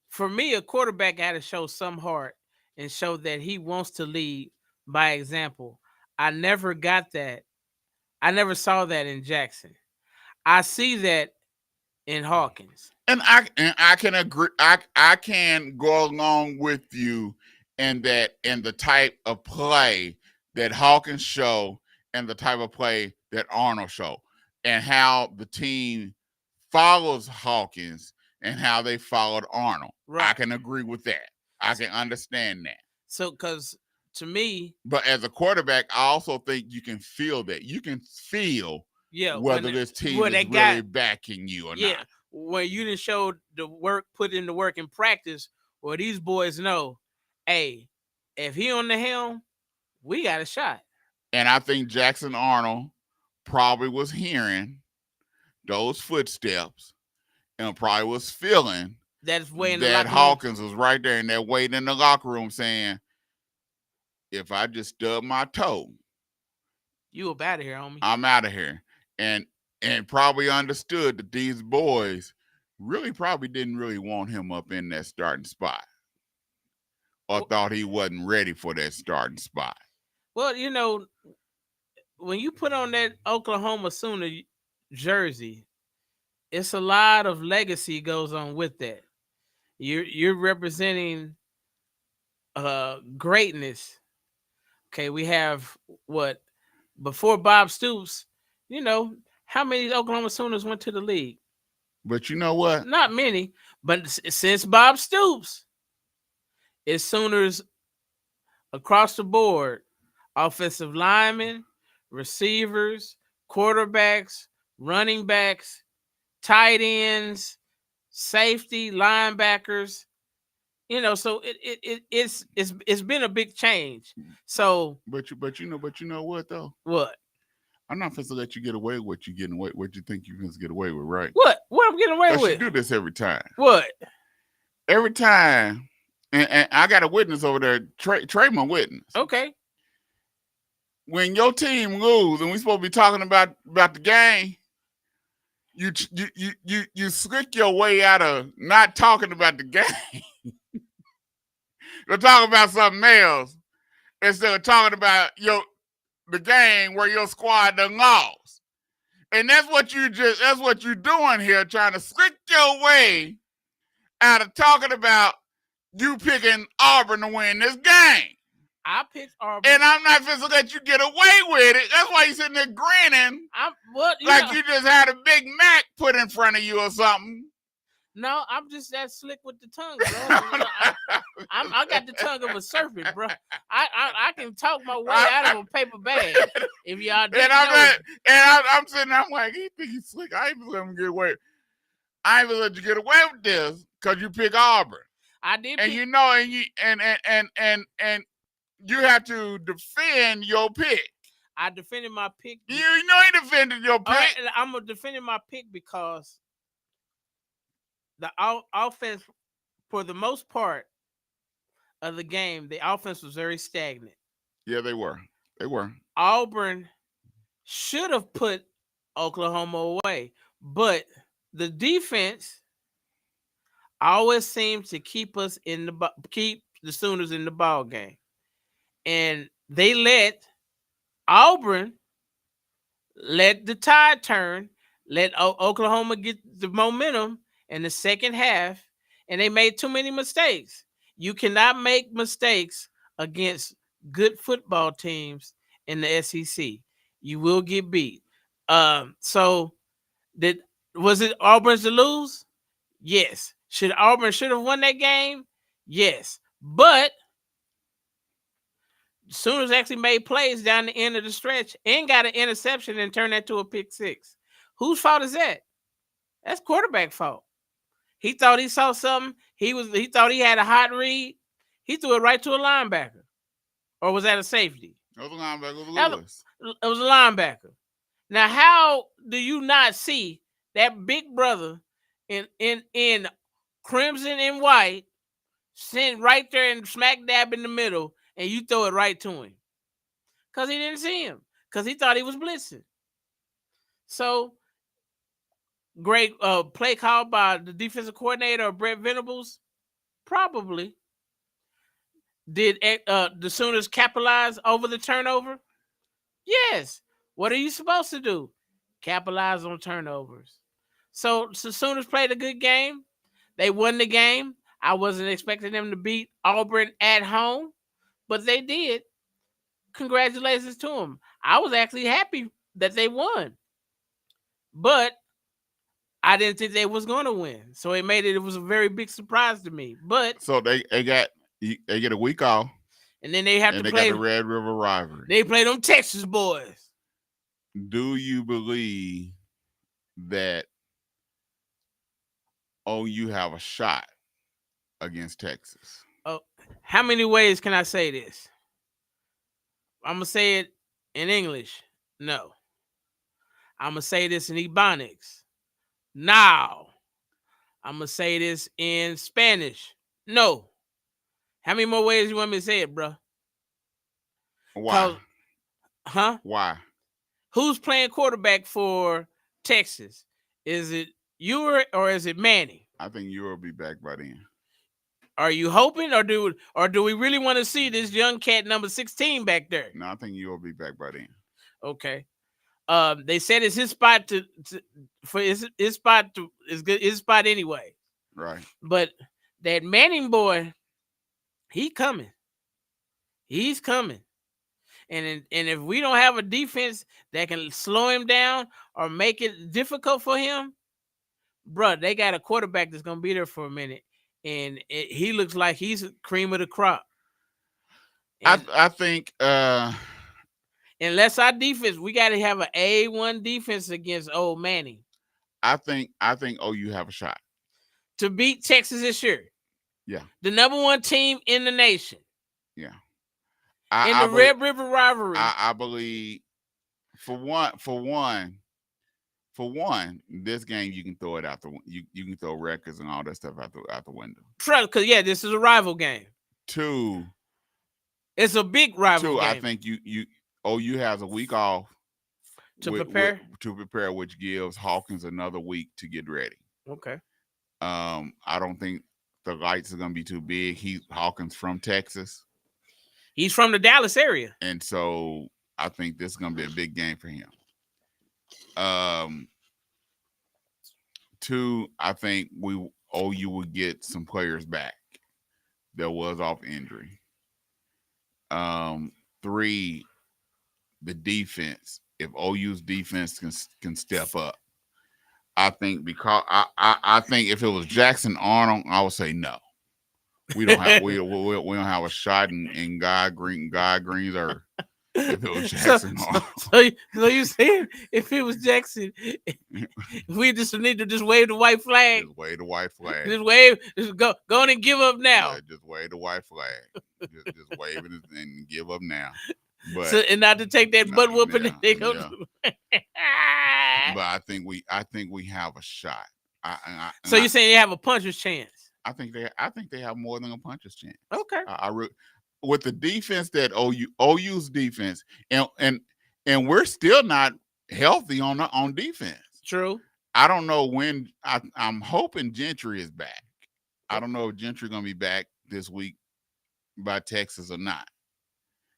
Speaker 4: For me, a quarterback got to show some heart and show that he wants to lead by example. I never got that. I never saw that in Jackson. I see that in Hawkins.
Speaker 3: And I can agree. I can go along with you in that, in the type of play that Hawkins show and the type of play that Arnold show, and how the team follows Hawkins and how they followed Arnold. Right. I can agree with that. I can understand that.
Speaker 4: So, because to me,
Speaker 3: but as a quarterback, I also think you can feel that. You can feel whether this team is really backing you or not.
Speaker 4: When you didn't show the work, put in the work in practice, well, these boys know, hey, if he on the helm, we got a shot.
Speaker 3: And I think Jackson Arnold probably was hearing those footsteps and probably was feeling that Hawkins was right there and they're waiting in the locker room saying, if I just stub my toe,
Speaker 4: you up out of here, homie.
Speaker 3: I'm out of here. And probably understood that these boys probably didn't really want him up in that starting spot, or thought he wasn't ready for that starting spot.
Speaker 4: Well, when you put on that Oklahoma Sooner jersey, it's a lot of legacy goes on with that. You're representing greatness. Okay, we have what before Bob Stoops. How many Oklahoma Sooners went to the league?
Speaker 3: But you know what?
Speaker 4: Not many. But since Bob Stoops, it's Sooners across the board: offensive linemen, receivers, quarterbacks, running backs, tight ends, safety, linebackers. So it's been a big change. So,
Speaker 3: but you know what though?
Speaker 4: What?
Speaker 3: I'm not supposed to let you get away with what you think you're going to get away with, right?
Speaker 4: What I'm getting away with?
Speaker 3: You do this every time.
Speaker 4: What?
Speaker 3: Every time, and I got a witness over there, Trey my witness.
Speaker 4: Okay.
Speaker 3: When your team lose and we supposed to be talking about the game, you slick your way out of not talking about the game. You're talking about something else instead of talking about the game where your squad done lost. And that's what you're doing here, trying to slick your way out of talking about you picking Auburn to win this game.
Speaker 4: I picked Auburn.
Speaker 3: And I'm not supposed to let you get away with it. That's why you're sitting there grinning. You just had a Big Mac put in front of you or something.
Speaker 4: No, I'm just that slick with the tongue, bro. I got the tongue of a serpent, bro. I can talk my way out of a paper bag. If y'all didn't know.
Speaker 3: I'm sitting there, I'm like, he think he's slick. I ain't even let him get away. I ain't even let you get away with this because you pick Auburn.
Speaker 4: I did.
Speaker 3: And you know, and you have to defend your pick.
Speaker 4: I defended my pick.
Speaker 3: You know he defended your pick.
Speaker 4: Right, I'm defending my pick because the offense, for the most part of the game, the offense was very stagnant.
Speaker 3: Yeah, they were. They were.
Speaker 4: Auburn should have put Oklahoma away, but the defense always seems to keep the Sooners in the ball game, and they let Auburn let the tide turn, let Oklahoma get the momentum in the second half, and they made too many mistakes. You cannot make mistakes against good football teams in the SEC. You will get beat. So was it Auburn's to lose? Yes. Auburn should have won that game? Yes. But Sooners actually made plays down the end of the stretch and got an interception and turned that to a pick six. Whose fault is that? That's quarterback fault. He thought he saw something. He thought he had a hot read. He threw it right to a linebacker. Or was that a safety?
Speaker 3: It was a linebacker.
Speaker 4: It was a linebacker. Now, how do you not see that big brother in crimson and white sitting right there and smack dab in the middle, and you throw it right to him? Because he didn't see him. Because he thought he was blitzing. So, great play call by the defensive coordinator, Brett Venables? Probably. Did the Sooners capitalize over the turnover? Yes. What are you supposed to do? Capitalize on turnovers. So the Sooners played a good game. They won the game. I wasn't expecting them to beat Auburn at home, but they did. Congratulations to them. I was actually happy that they won, but I didn't think they was going to win. So it was a very big surprise to me. But
Speaker 3: so they get a week off,
Speaker 4: and then they have to play
Speaker 3: the Red River rivalry.
Speaker 4: They play them Texas boys.
Speaker 3: Do you believe that you have a shot against Texas?
Speaker 4: Oh, how many ways can I say this? I'm going to say it in English. No. I'm going to say this in Ebonics. Now. I'm going to say this in Spanish. No. How many more ways you want me to say it, bro?
Speaker 3: Why?
Speaker 4: Huh?
Speaker 3: Why?
Speaker 4: Who's playing quarterback for Texas? Is it Ewert or is it Manning?
Speaker 3: I think Ewert will be back by then.
Speaker 4: Are you hoping, or do we really want to see this young cat number 16 back there?
Speaker 3: No, I think Ewert will be back by then.
Speaker 4: Okay. They said it's his spot his spot anyway.
Speaker 3: Right.
Speaker 4: But that Manning boy, he's coming. He's coming. And if we don't have a defense that can slow him down or make it difficult for him, bro, they got a quarterback that's going to be there for a minute. And he looks like he's cream of the crop. And
Speaker 3: I think
Speaker 4: unless our defense, we got to have an A1 defense against old Manning.
Speaker 3: I think OU have a shot
Speaker 4: to beat Texas this year.
Speaker 3: Yeah.
Speaker 4: The number one team in the nation.
Speaker 3: Yeah.
Speaker 4: Red River rivalry.
Speaker 3: I believe for one, this game you can throw it out you can throw records and all that stuff out the window.
Speaker 4: Because this is a rival game.
Speaker 3: 2,
Speaker 4: it's a big rival game.
Speaker 3: I think OU has a week off
Speaker 4: to prepare,
Speaker 3: which gives Hawkins another week to get ready.
Speaker 4: Okay.
Speaker 3: I don't think the lights are gonna be too big. Hawkins from Texas.
Speaker 4: He's from the Dallas area.
Speaker 3: And so I think this is going to be a big game for him. 2, I think OU will get some players back that was off injury. 3, the defense. If OU's defense can step up. I think because I think if it was Jackson Arnold, I would say no. We don't have we don't have a shot in God Green's earth. If it was Jackson,
Speaker 4: so you saying if it was Jackson, we just need to just wave the white flag.
Speaker 3: Just wave the white flag.
Speaker 4: Just wave. Just go on and give up now.
Speaker 3: Yeah, just wave the white flag. just wave it and give up now. But
Speaker 4: and not to take that butt whooping that they go do.
Speaker 3: But I think we have a shot.
Speaker 4: So you're saying you have a puncher's chance?
Speaker 3: I think they have more than a puncher's chance.
Speaker 4: Okay.
Speaker 3: With the defense that OU's defense, and we're still not healthy on defense.
Speaker 4: True.
Speaker 3: I don't know when. I'm hoping Gentry is back. I don't know if Gentry gonna be back this week by Texas or not,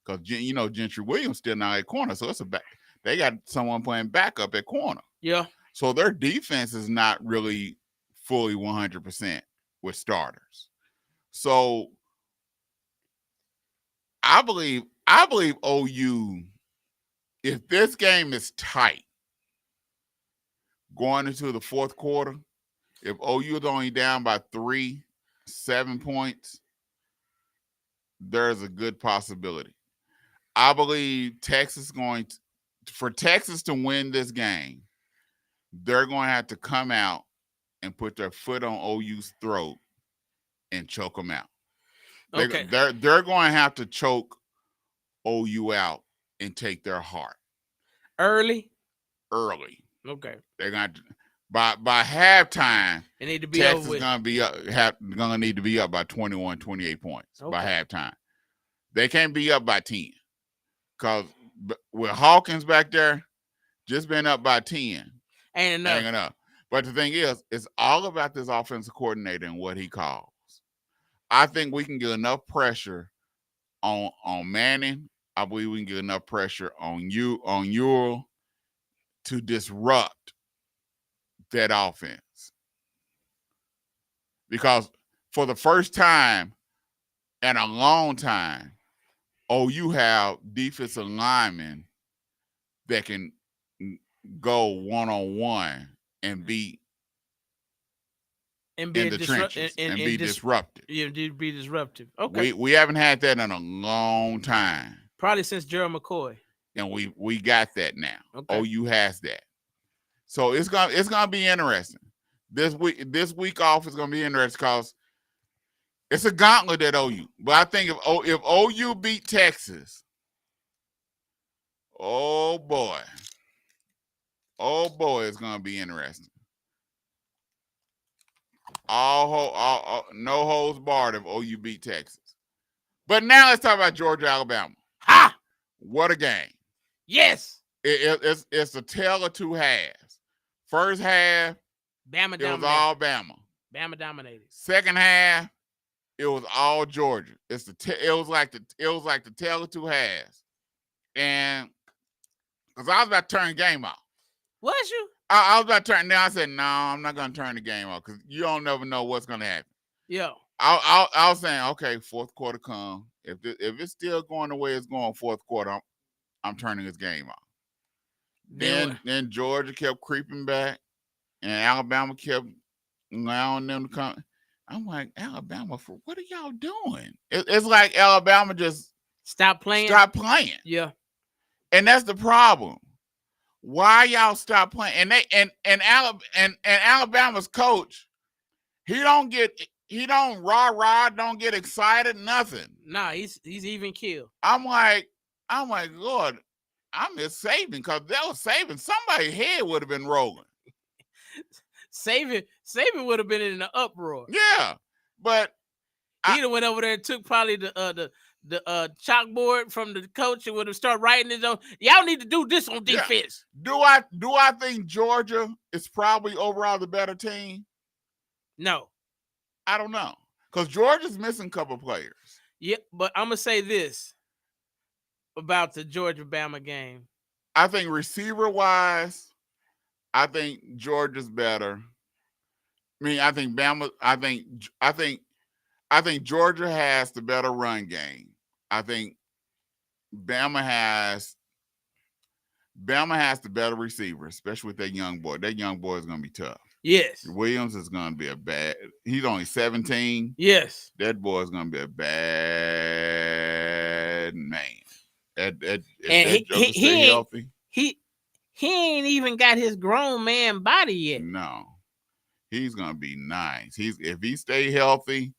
Speaker 3: because Gentry Williams still not at corner, so it's a back. They got someone playing backup at corner.
Speaker 4: Yeah.
Speaker 3: So their defense is not really fully 100% with starters. So I believe OU, if this game is tight going into the fourth quarter, if OU is only down by 7 points, there's a good possibility. I believe for Texas to win this game, they're going to have to come out and put their foot on OU's throat and choke them out.
Speaker 4: Okay.
Speaker 3: They're going to have to choke OU out and take their heart.
Speaker 4: Early.
Speaker 3: Okay. They're going to by halftime.
Speaker 4: They need to be
Speaker 3: Texas
Speaker 4: over with.
Speaker 3: going to need to be up by 21, 28 points by halftime. They can't be up by 10 because with Hawkins back there, just been up by 10.
Speaker 4: Ain't enough.
Speaker 3: But the thing is, it's all about this offensive coordinator and what he calls. I think we can get enough pressure on Manning. I believe we can get enough pressure on Ewell to disrupt that offense. Because for the first time in a long time, OU have defensive linemen that can go one-on-one and be in the trenches and be disruptive.
Speaker 4: Yeah, be disruptive. Okay.
Speaker 3: We haven't had that in a long time.
Speaker 4: Probably since Gerald McCoy.
Speaker 3: And we got that now.
Speaker 4: Okay.
Speaker 3: OU has that. So it's gonna be interesting. This week off is gonna be interesting because it's a gauntlet at OU. But I think if OU beat Texas, oh boy, it's gonna be interesting. No holds barred if OU beat Texas. But now let's talk about Georgia, Alabama.
Speaker 4: Ha!
Speaker 3: What a game!
Speaker 4: Yes.
Speaker 3: It's a tale of two halves. First half,
Speaker 4: Bama dominated.
Speaker 3: It was all Bama.
Speaker 4: Bama dominated.
Speaker 3: Second half, it was all Georgia. It was like the tale of two halves. And because I was about to turn the game off.
Speaker 4: Was you?
Speaker 3: I was about to turn. Then I said, no, I'm not going to turn the game off because you don't never know what's going to happen.
Speaker 4: Yeah.
Speaker 3: I was saying, okay, fourth quarter come. If it's still going the way it's going, fourth quarter, I'm turning this game off. Then Georgia kept creeping back, and Alabama kept allowing them to come. I'm like, Alabama, what are y'all doing? It's like Alabama just
Speaker 4: stop playing.
Speaker 3: Yeah, and that's the problem. Why y'all stop playing? And Alabama's coach, he don't rah, don't get excited, nothing.
Speaker 4: Nah, he's even killed.
Speaker 3: I'm like, Lord, I miss Saban because that was Saban. Somebody's head would have been rolling.
Speaker 4: Saban would have been in an uproar.
Speaker 3: Yeah, but
Speaker 4: he went over there and took probably the chalkboard from the coach and would have started writing his own. Y'all need to do this on defense.
Speaker 3: Yeah. Do I think Georgia is probably overall the better team?
Speaker 4: No,
Speaker 3: I don't know because Georgia's missing a couple players.
Speaker 4: Yeah, but I'm gonna say this about the Georgia-Bama game.
Speaker 3: I think receiver-wise, I think Georgia's better. I mean, I think Bama. I think Georgia has the better run game. I think Bama has the better receiver, especially with that young boy. That young boy is going to be tough.
Speaker 4: Yes.
Speaker 3: Williams is going to be he's only 17.
Speaker 4: Yes.
Speaker 3: That boy is going to be a bad man. And
Speaker 4: And
Speaker 3: Joker stay healthy.
Speaker 4: He ain't even got his grown man body yet.
Speaker 3: No, he's gonna be nice. If he stay healthy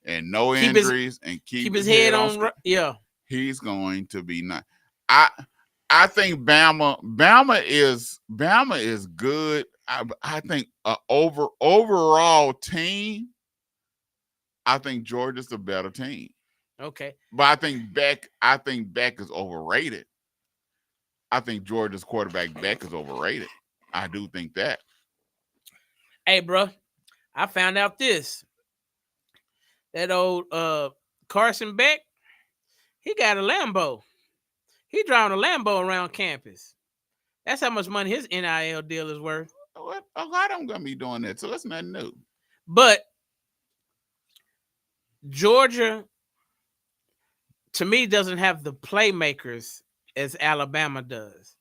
Speaker 3: and no
Speaker 4: Keep
Speaker 3: injuries and keep
Speaker 4: his head on. Yeah,
Speaker 3: he's going to be nice. I think Bama is good. I think overall team. I think Georgia's a better team.
Speaker 4: Okay,
Speaker 3: but I think Beck is overrated. I think Georgia's quarterback Beck is overrated. I do think that.
Speaker 4: Hey, bro, I found out this. That old Carson Beck, he got a Lambo. He driving a Lambo around campus. That's how much money his NIL deal is worth.
Speaker 3: A lot of them gonna be doing that, so it's nothing new.
Speaker 4: But Georgia, to me, doesn't have the playmakers as Alabama does.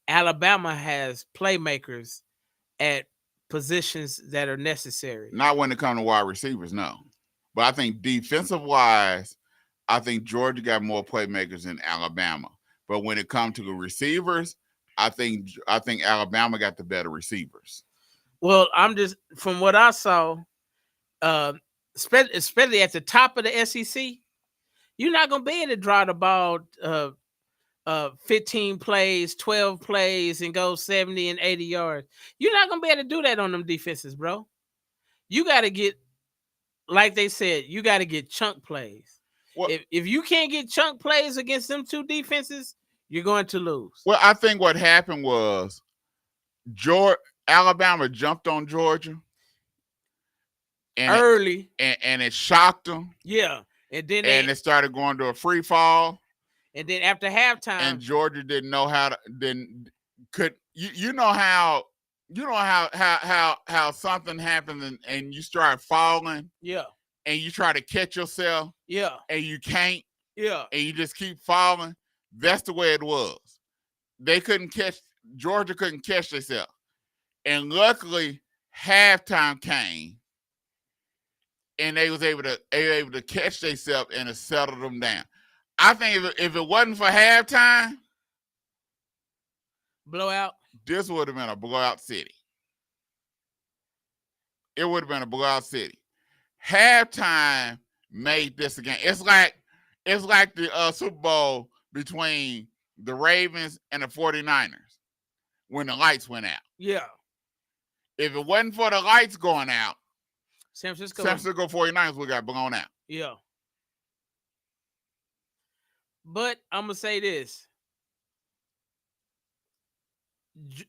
Speaker 4: Alabama has playmakers at positions that are necessary.
Speaker 3: Not when it comes to wide receivers, no. But I think defensive-wise, I think Georgia got more playmakers than Alabama. But when it comes to the receivers, I think Alabama got the better receivers.
Speaker 4: Well, I'm just from what I saw, especially at the top of the SEC, you're not gonna be able to draw the ball 15 plays, 12 plays, and go 70 and 80 yards. You're not gonna be able to do that on them defenses, bro. You got to get, like they said, you got to get chunk plays. If you can't get chunk plays against them two defenses, you're going to lose.
Speaker 3: Well, I think what happened was Alabama jumped on Georgia
Speaker 4: early,
Speaker 3: and it shocked them.
Speaker 4: Yeah, and then
Speaker 3: it started going to a free fall.
Speaker 4: And then after halftime,
Speaker 3: and Georgia didn't know how to. You know how something happens and you start falling.
Speaker 4: Yeah.
Speaker 3: And you try to catch yourself.
Speaker 4: Yeah.
Speaker 3: And you can't.
Speaker 4: Yeah.
Speaker 3: And you just keep falling. That's the way it was. Georgia couldn't catch themselves. And luckily, halftime came. And they was able to catch themselves and to settle them down. I think if it wasn't for halftime,
Speaker 4: blowout,
Speaker 3: this would have been a blowout city. It would have been a blowout city. Halftime made this a game. It's like the Super Bowl between the Ravens and the 49ers when the lights went out.
Speaker 4: Yeah.
Speaker 3: If it wasn't for the lights going out,
Speaker 4: San Francisco
Speaker 3: 49ers would have got blown out.
Speaker 4: Yeah. But I'm going to say this.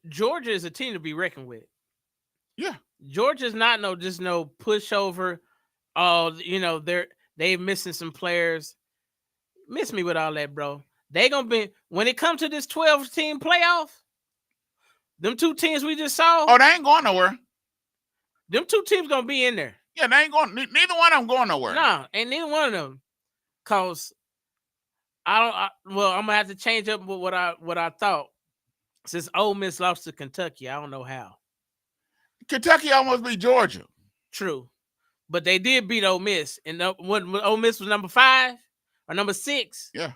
Speaker 4: Georgia is a team to be reckoned with.
Speaker 3: Yeah.
Speaker 4: Georgia's not no pushover. They're missing some players. Miss me with all that, bro. They going to be, when it comes to this 12-team playoff, them two teams we just saw.
Speaker 3: Oh, they ain't going nowhere.
Speaker 4: Them two teams going to be in there.
Speaker 3: Yeah, they ain't going, neither one of them going nowhere.
Speaker 4: No, ain't neither one of them. Because I'm going to have to change up what I thought. Since Ole Miss lost to Kentucky, I don't know how.
Speaker 3: Kentucky almost beat Georgia.
Speaker 4: True. But they did beat Ole Miss. And Ole Miss was number 5 or number 6.
Speaker 3: Yeah.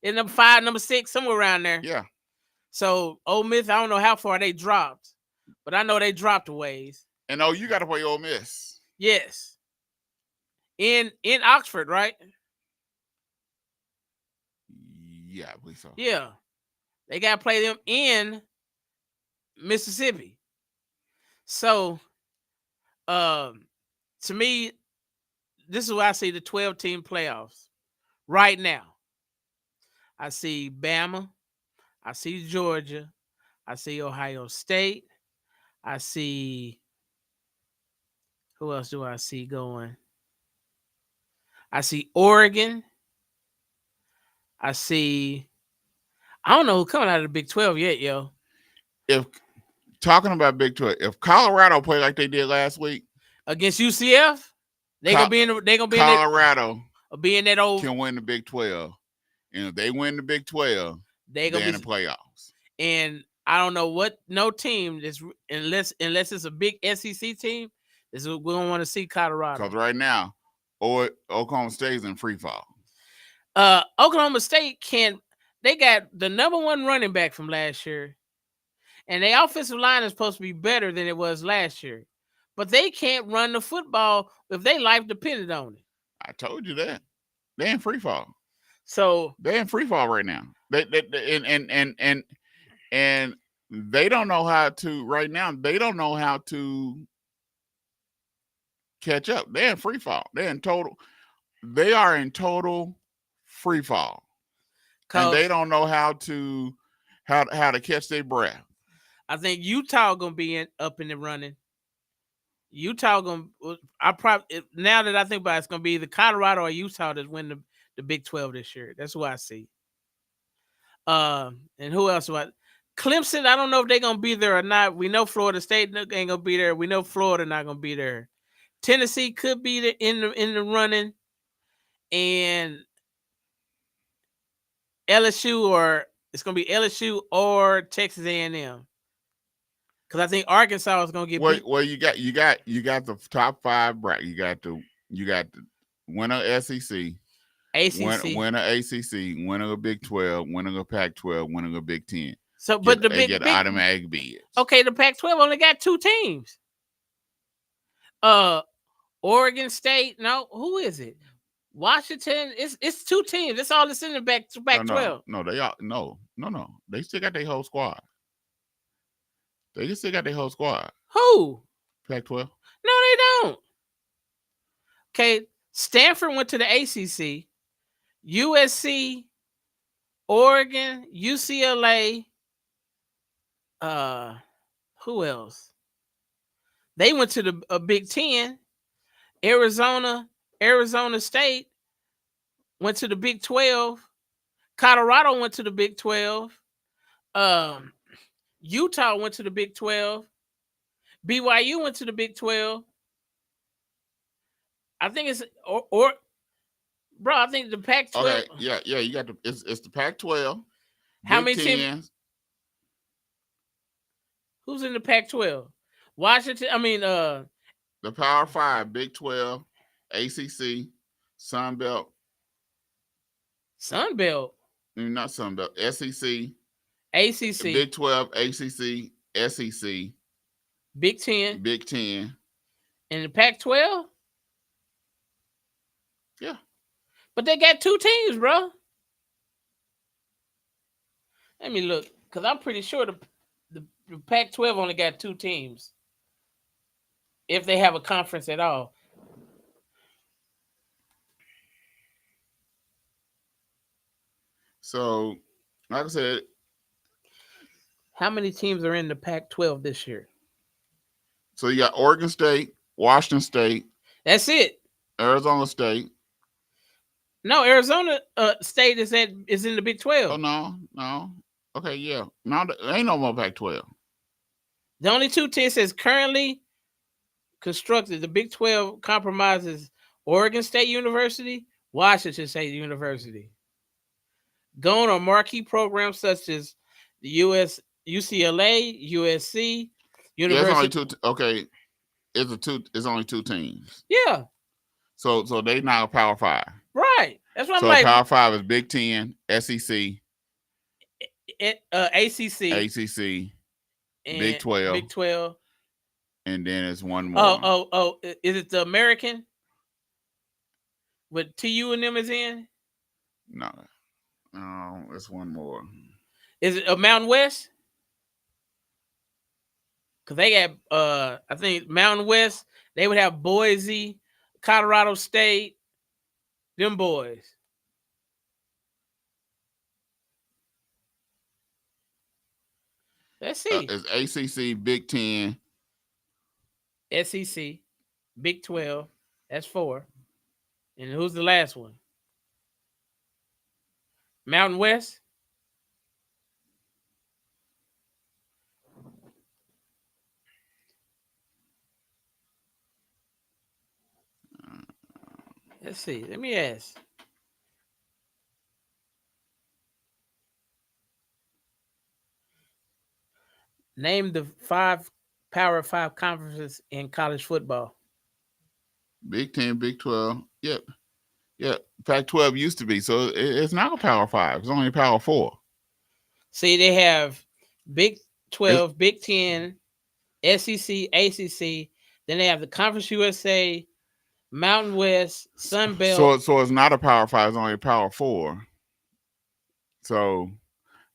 Speaker 4: And number 5, number 6, somewhere around there.
Speaker 3: Yeah.
Speaker 4: So Ole Miss, I don't know how far they dropped. But I know they dropped a ways.
Speaker 3: And you got to play Ole Miss.
Speaker 4: Yes. In Oxford, right?
Speaker 3: Yeah, I believe so.
Speaker 4: Yeah. They got to play them in Mississippi. So, to me, this is where I see the 12-team playoffs right now. I see Bama. I see Georgia. I see Ohio State. I see, who else do I see going? I see Oregon. I don't know who's coming out of the Big 12 yet, yo.
Speaker 3: If talking about Big 12, if Colorado play like they did last week
Speaker 4: against UCF, they gonna be in
Speaker 3: Colorado
Speaker 4: in that old
Speaker 3: can win the Big 12. And if they win the Big 12, they're in the playoffs.
Speaker 4: And I don't know what no team unless it's a big SEC team, we don't want to see Colorado.
Speaker 3: Because right now, Oklahoma State's in free fall.
Speaker 4: Oklahoma State they got the number one running back from last year, and their offensive line is supposed to be better than it was last year. But they can't run the football if their life depended on it.
Speaker 3: I told you that. They're in free fall.
Speaker 4: So
Speaker 3: They're in free fall right now. They and they don't know how to right now. They don't know how to catch up. They're in free fall. They are in total free fall. And they don't know how to catch their breath.
Speaker 4: I think Utah gonna be up in the running. Utah gonna. Now that I think about it, it's gonna be either Colorado or Utah that win the Big 12 this year. That's what I see. And who else? Clemson. I don't know if they're gonna be there or not. We know Florida State ain't gonna be there. We know Florida not gonna be there. Tennessee could be in the running, and LSU, or it's gonna be LSU or Texas A&M. Because I think Arkansas is gonna get beat.
Speaker 3: Well, you got the top five bracket. You got the winner SEC, winner ACC, winner of Big 12, winner of Pac-12, winner of Big 10.
Speaker 4: So, but
Speaker 3: they get automatic bids.
Speaker 4: Okay, the Pac-12 only got 2 teams. Oregon State. No, who is it? Washington. It's 2 teams. That's all that's in the Pac-12.
Speaker 3: No, they are no. They still got their whole squad. They still got their whole squad.
Speaker 4: Who?
Speaker 3: Pac-12.
Speaker 4: No, they don't. Okay, Stanford went to the ACC. USC, Oregon, UCLA. Who else? They went to the Big 10. Arizona State went to the Big 12. Colorado went to the Big 12. Utah went to the Big 12. BYU went to the Big 12. I think it's or bro, I think the Pac-12.
Speaker 3: Okay, yeah, you got it's the Pac-12.
Speaker 4: How many teams? Who's in the Pac-12? Washington. I mean,
Speaker 3: the Power 5, Big 12, ACC, Sun Belt.
Speaker 4: Sun Belt.
Speaker 3: Not Sun Belt. SEC.
Speaker 4: ACC.
Speaker 3: Big 12, ACC, SEC.
Speaker 4: Big 10.
Speaker 3: Big 10.
Speaker 4: And the Pac-12?
Speaker 3: Yeah.
Speaker 4: But they got 2 teams, bro. Let me look, because I'm pretty sure the Pac-12 only got 2 teams. If they have a conference at all.
Speaker 3: So, like I said.
Speaker 4: How many teams are in the Pac-12 this year?
Speaker 3: So you got Oregon State, Washington State.
Speaker 4: That's it.
Speaker 3: Arizona State.
Speaker 4: No, Arizona State is in the Big 12.
Speaker 3: Oh, no. Okay, yeah. No, there ain't no more Pac-12.
Speaker 4: The only 2 teams is currently constructed. The Big 12 compromises Oregon State University, Washington State University. Going on marquee programs such as the UCLA, USC, University.
Speaker 3: Yeah, it's only 2. Okay, it's only 2 teams.
Speaker 4: Yeah.
Speaker 3: So they now Power 5.
Speaker 4: Right. That's what I'm
Speaker 3: so
Speaker 4: like.
Speaker 3: Power 5 is Big 10, SEC,
Speaker 4: ACC,
Speaker 3: and Big 12.
Speaker 4: Big 12.
Speaker 3: And then it's one more.
Speaker 4: Oh, is it the American? With TU and them is in?
Speaker 3: No, it's one more.
Speaker 4: Is it a Mountain West? Because they got, I think Mountain West, they would have Boise, Colorado State, them boys. Let's see.
Speaker 3: It's ACC, Big 10.
Speaker 4: SEC, Big 12. That's 4. And who's the last one? Mountain West? Let's see. Let me ask. Name the 5 Power 5 conferences in college football.
Speaker 3: Big 10, Big 12. Yep. Yeah, Pac-12 used to be, so it's not a Power 5. It's only a Power 4.
Speaker 4: See, they have Big 12, Big 10, SEC, ACC. Then they have the Conference USA, Mountain West, Sun Belt.
Speaker 3: So it's not a Power 5. It's only a Power 4. So,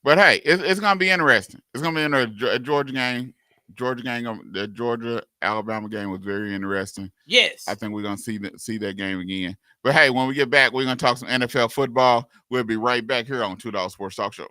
Speaker 3: but hey, it's gonna be interesting. It's gonna be in a Georgia game. The Georgia Alabama game was very interesting.
Speaker 4: Yes,
Speaker 3: I think we're gonna see that game again. But hey, when we get back, we're gonna talk some NFL football. We'll be right back here on 2Dawgs Sports Talk Show.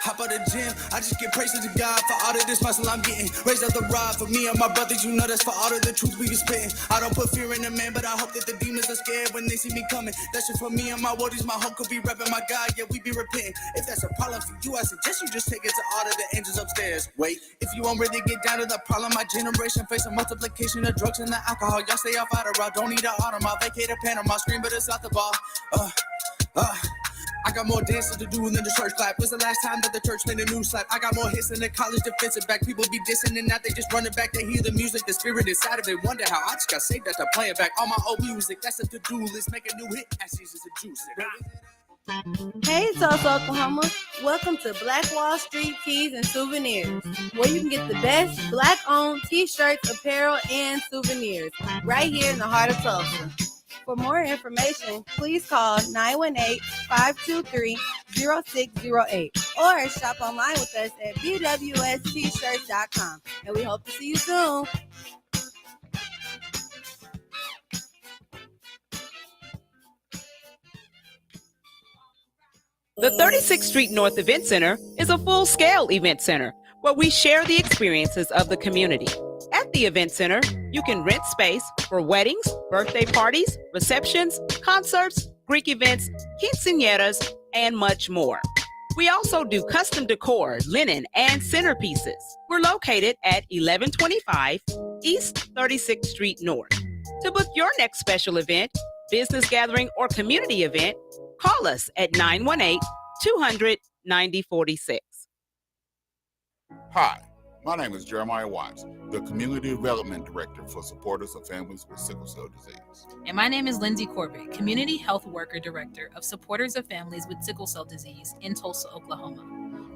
Speaker 5: Hop out the gym, I just give praises to God for all of this muscle I'm getting. Raised up the rod for me and my brothers, you know that's for all of the truth we be spitting. I don't put fear in the man, but I hope that the demons are scared when they see me coming. That's just for me and my wordies, my hope could be repping my God, yeah, we be repenting. If that's a problem for you, I suggest you just take it to all of the angels upstairs. Wait, if you won't really get down to the problem, my generation facing multiplication of drugs and the alcohol. Y'all stay off out of route, don't need an autumn, I'll vacate a Panama, scream, but it's out the ball. I got more dances to do than the church clap. When's the last time that the church made a new slap? I got more hits than the college defensive back. People be dissing and now they just running back. They hear the music, the spirit inside of it. Wonder how I just got saved after playing back all my old music. That's a to-do list. Make a new hit. That's Jesus and juice.
Speaker 7: Hey, Tulsa, Oklahoma. Welcome to Black Wall Street Tees and Souvenirs, where you can get the best Black-owned t-shirts, apparel, and souvenirs right here in the heart of Tulsa. For more information, please call 918-523-0608 or shop online with us at bwstshirts.com. And we hope to see you soon.
Speaker 6: The 36th Street North Event Center is a full-scale event center where we share the experiences of the community. At the Event Center, you can rent space for weddings, birthday parties, receptions, concerts, Greek events, quinceañeras, and much more. We also do custom decor, linen, and centerpieces. We're located at 1125 East 36th Street North. To book your next special event, business gathering, or community event, call us at 918-200-9046.
Speaker 3: Hi, my name is Jeremiah Watts, the Community Development Director for Supporters of Families with Sickle Cell Disease.
Speaker 11: And my name is Lindsay Corbett, Community Health Worker Director of Supporters of Families with Sickle Cell Disease in Tulsa, Oklahoma.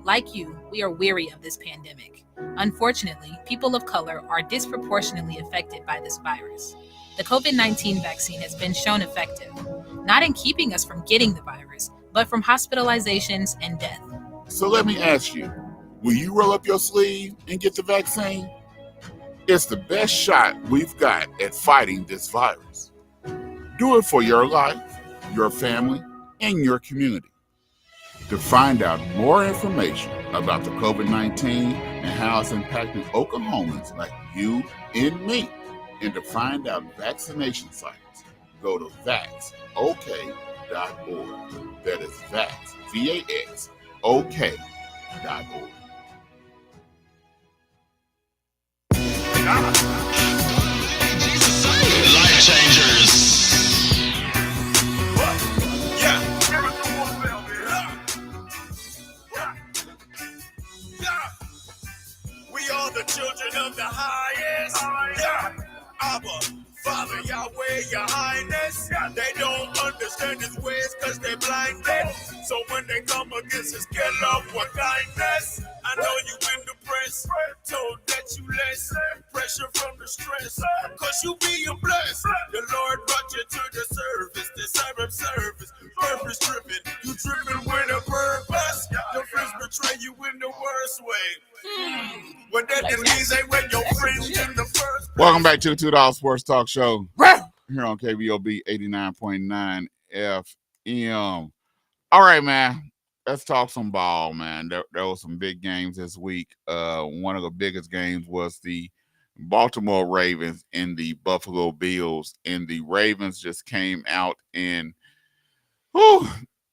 Speaker 11: Like you, we are weary of this pandemic. Unfortunately, people of color are disproportionately affected by this virus. The COVID-19 vaccine has been shown effective, not in keeping us from getting the virus, but from hospitalizations and death.
Speaker 3: So let me ask you, will you roll up your sleeve and get the vaccine? It's the best shot we've got at fighting this virus. Do it for your life, your family, and your community. To find out more information about the COVID-19 and how it's impacting Oklahomans like you and me, and to find out vaccination sites, go to vaxok.org. That is vax, VAX,
Speaker 1: Life changers.
Speaker 2: We are the children of the highest. Abba, Father, Yahweh, Your Highness. They don't understand His ways because they're blinded. So when they come against His care, love, what kindness. I know you in the press, told that you less pressure from the stress, cause you being blessed. The Lord brought you to the service, the servant service, purpose driven. You driven with a purpose. Your friends betray you in the worst way. When that disease ain't when your friends in the first.
Speaker 3: Welcome back to the 2Dawgs Sports Talk Show here on KBOB 89.9 FM. All right, man. Let's talk some ball, man. There were some big games this week. One of the biggest games was the Baltimore Ravens and the Buffalo Bills. And the Ravens just came out and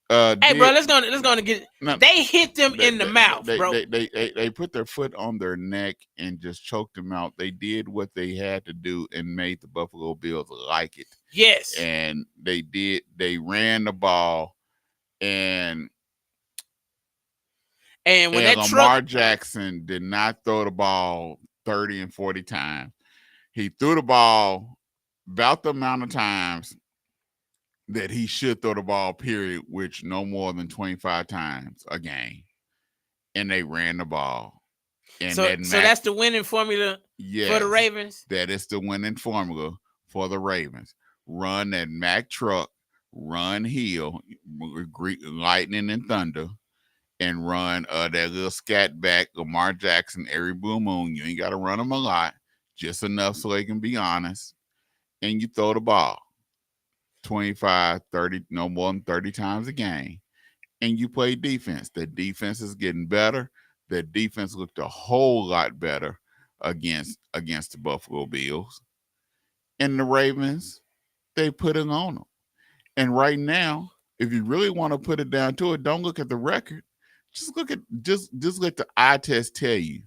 Speaker 4: Hey, bro, let's go get.
Speaker 3: No,
Speaker 4: they hit them in the mouth, bro.
Speaker 3: They put their foot on their neck and just choked them out. They did what they had to do and made the Buffalo Bills like it.
Speaker 4: Yes.
Speaker 3: And they did. They ran the ball, and
Speaker 4: when
Speaker 3: Lamar Jackson did not throw the ball 30 and 40 times. He threw the ball about the amount of times that he should throw the ball, period, which no more than 25 times a game. And they ran the ball. And
Speaker 4: so that's the winning formula for the Ravens?
Speaker 3: That is the winning formula for the Ravens. Run that Mack truck, run Hill, lightning and thunder, and run that little scat back, Lamar Jackson, every blue moon. You ain't got to run them a lot, just enough so they can be honest. And you throw the ball 25, 30, no more than 30 times a game. And you play defense. The defense is getting better. The defense looked a whole lot better against the Buffalo Bills. And the Ravens, they put it on them. And right now, if you really want to put it down to it, don't look at the record. Just look at just let the eye test tell you.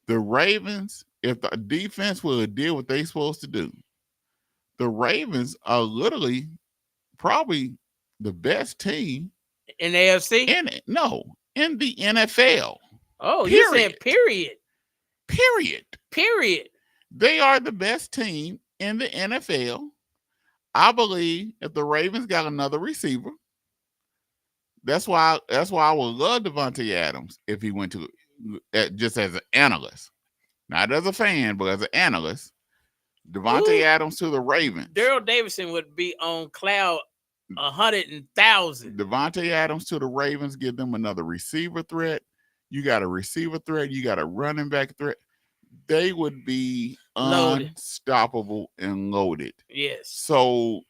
Speaker 3: The Ravens, if the defense will do what they're supposed to do, the Ravens are literally probably the best team
Speaker 4: in the AFC.
Speaker 3: In the NFL.
Speaker 4: Oh, you said period.
Speaker 3: Period. They are the best team in the NFL. I believe if the Ravens got another receiver, that's why I would love Devontae Adams if he went to just as an analyst, not as a fan, but as an analyst. Devontae Adams to the Ravens.
Speaker 4: Daryl Davidson would be on cloud 100,000.
Speaker 3: Devontae Adams to the Ravens, give them another receiver threat. You got a receiver threat. You got a running back threat. They would be unstoppable and loaded.
Speaker 4: Yes.
Speaker 3: So,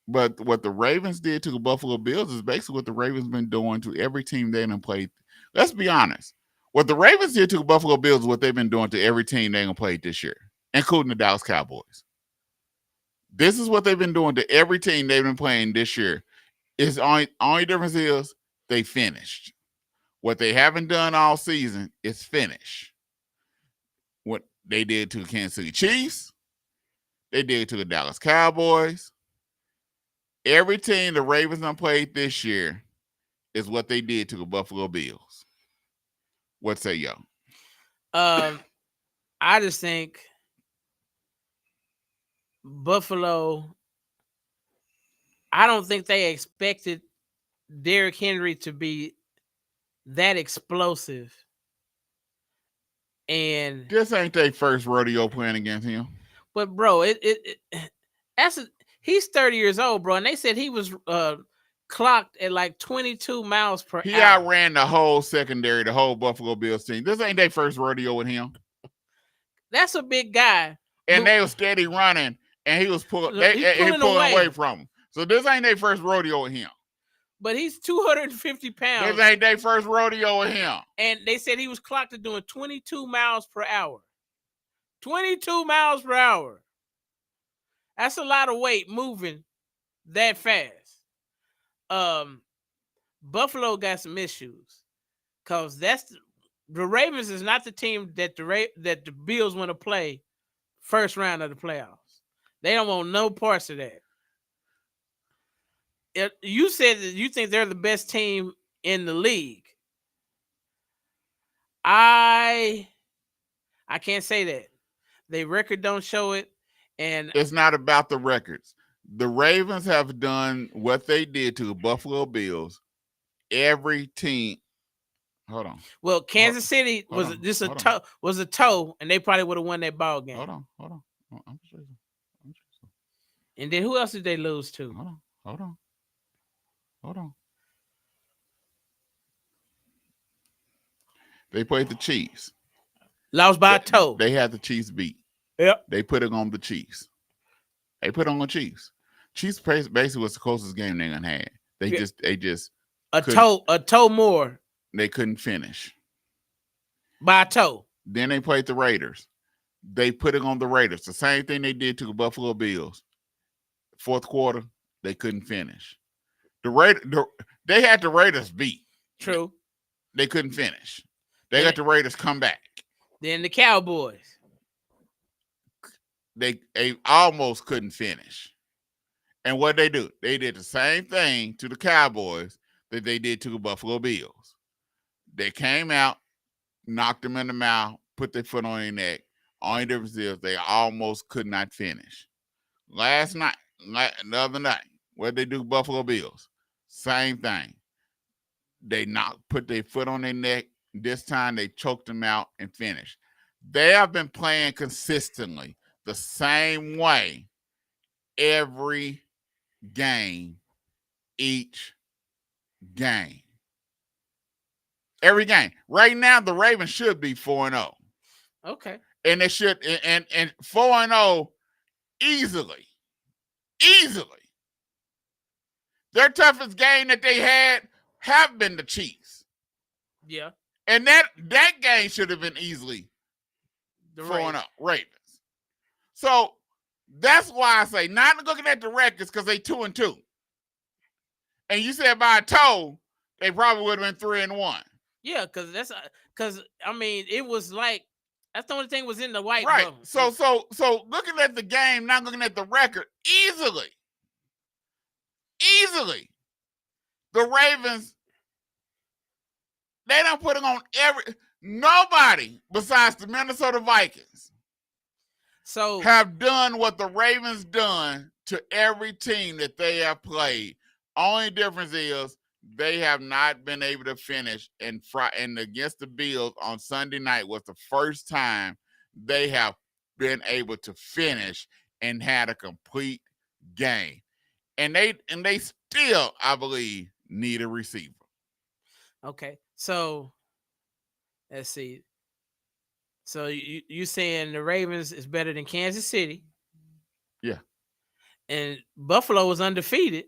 Speaker 3: but what the Ravens did to the Buffalo Bills is basically what the Ravens been doing to every team they done played. Let's be honest. What the Ravens did to the Buffalo Bills is what they've been doing to every team they done played this year, including the Dallas Cowboys. This is what they've been doing to every team they've been playing this year. It's only difference is they finished. What they haven't done all season is finish. What they did to the Kansas City Chiefs, they did to the Dallas Cowboys. Every team the Ravens done played this year is what they did to the Buffalo Bills. What say y'all?
Speaker 4: I just think Buffalo, I don't think they expected Derrick Henry to be that explosive. And
Speaker 3: this ain't their first rodeo playing against him.
Speaker 4: But bro, he's 30 years old, bro, and they said he was clocked at like 22 miles per hour.
Speaker 3: He outran the whole secondary, the whole Buffalo Bills team. This ain't their first rodeo with him.
Speaker 4: That's a big guy.
Speaker 3: And they were steady running, and he was pulling away from him. So this ain't their first rodeo with him.
Speaker 4: But he's 250 pounds.
Speaker 3: This ain't their first rodeo with him.
Speaker 4: And they said he was clocked at doing 22 miles per hour. 22 miles per hour. That's a lot of weight moving that fast. Buffalo got some issues because the Ravens is not the team that the Bills want to play first round of the playoffs. They don't want no parts of that. You said that you think they're the best team in the league. I can't say that. Their record don't show it. And
Speaker 3: it's not about the records. The Ravens have done what they did to the Buffalo Bills. Every team. Hold on.
Speaker 4: Well, Kansas City was a toe, and they probably would have won that ball game.
Speaker 3: Hold on.
Speaker 4: And then who else did they lose to?
Speaker 3: Hold on. They played the Chiefs.
Speaker 4: Lost by a toe.
Speaker 3: They had the Chiefs beat.
Speaker 4: Yep.
Speaker 3: They put it on the Chiefs. Chiefs basically was the closest game they done had. They just
Speaker 4: a toe more.
Speaker 3: They couldn't finish.
Speaker 4: By a toe.
Speaker 3: Then they played the Raiders. They put it on the Raiders. The same thing they did to the Buffalo Bills. Fourth quarter, they couldn't finish. They had the Raiders beat.
Speaker 4: True.
Speaker 3: They couldn't finish. They got the Raiders come back.
Speaker 4: Then the Cowboys.
Speaker 3: They almost couldn't finish. And what they do? They did the same thing to the Cowboys that they did to the Buffalo Bills. They came out, knocked them in the mouth, put their foot on their neck. Only difference is they almost could not finish. The other night, what they do to Buffalo Bills? Same thing. They put their foot on their neck. This time they choked them out and finished. They have been playing consistently the same way every game, each game. Every game. Right now, the Ravens should be 4-0.
Speaker 4: Okay.
Speaker 3: And they should, and 4-0 easily. Easily. Their toughest game that they have been the Chiefs.
Speaker 4: Yeah.
Speaker 3: And that game should have been easily
Speaker 4: The
Speaker 3: 4-0 Ravens. So that's why I say, not looking at the records because they 2-2. And you said by a toe, they probably would have been 3-1.
Speaker 4: Yeah, because I mean, it was like that's the only thing was in the white.
Speaker 3: Right.
Speaker 4: Bubble.
Speaker 3: So looking at the game, not looking at the record, easily, the Ravens, they don't put it on nobody besides the Minnesota Vikings have done what the Ravens done to every team that they have played. Only difference is they have not been able to finish, and against the Bills on Sunday night was the first time they have been able to finish and had a complete game. And they still, I believe, need a receiver.
Speaker 4: Okay, so let's see. So you saying the Ravens is better than Kansas City?
Speaker 3: Yeah. And
Speaker 4: Buffalo was undefeated.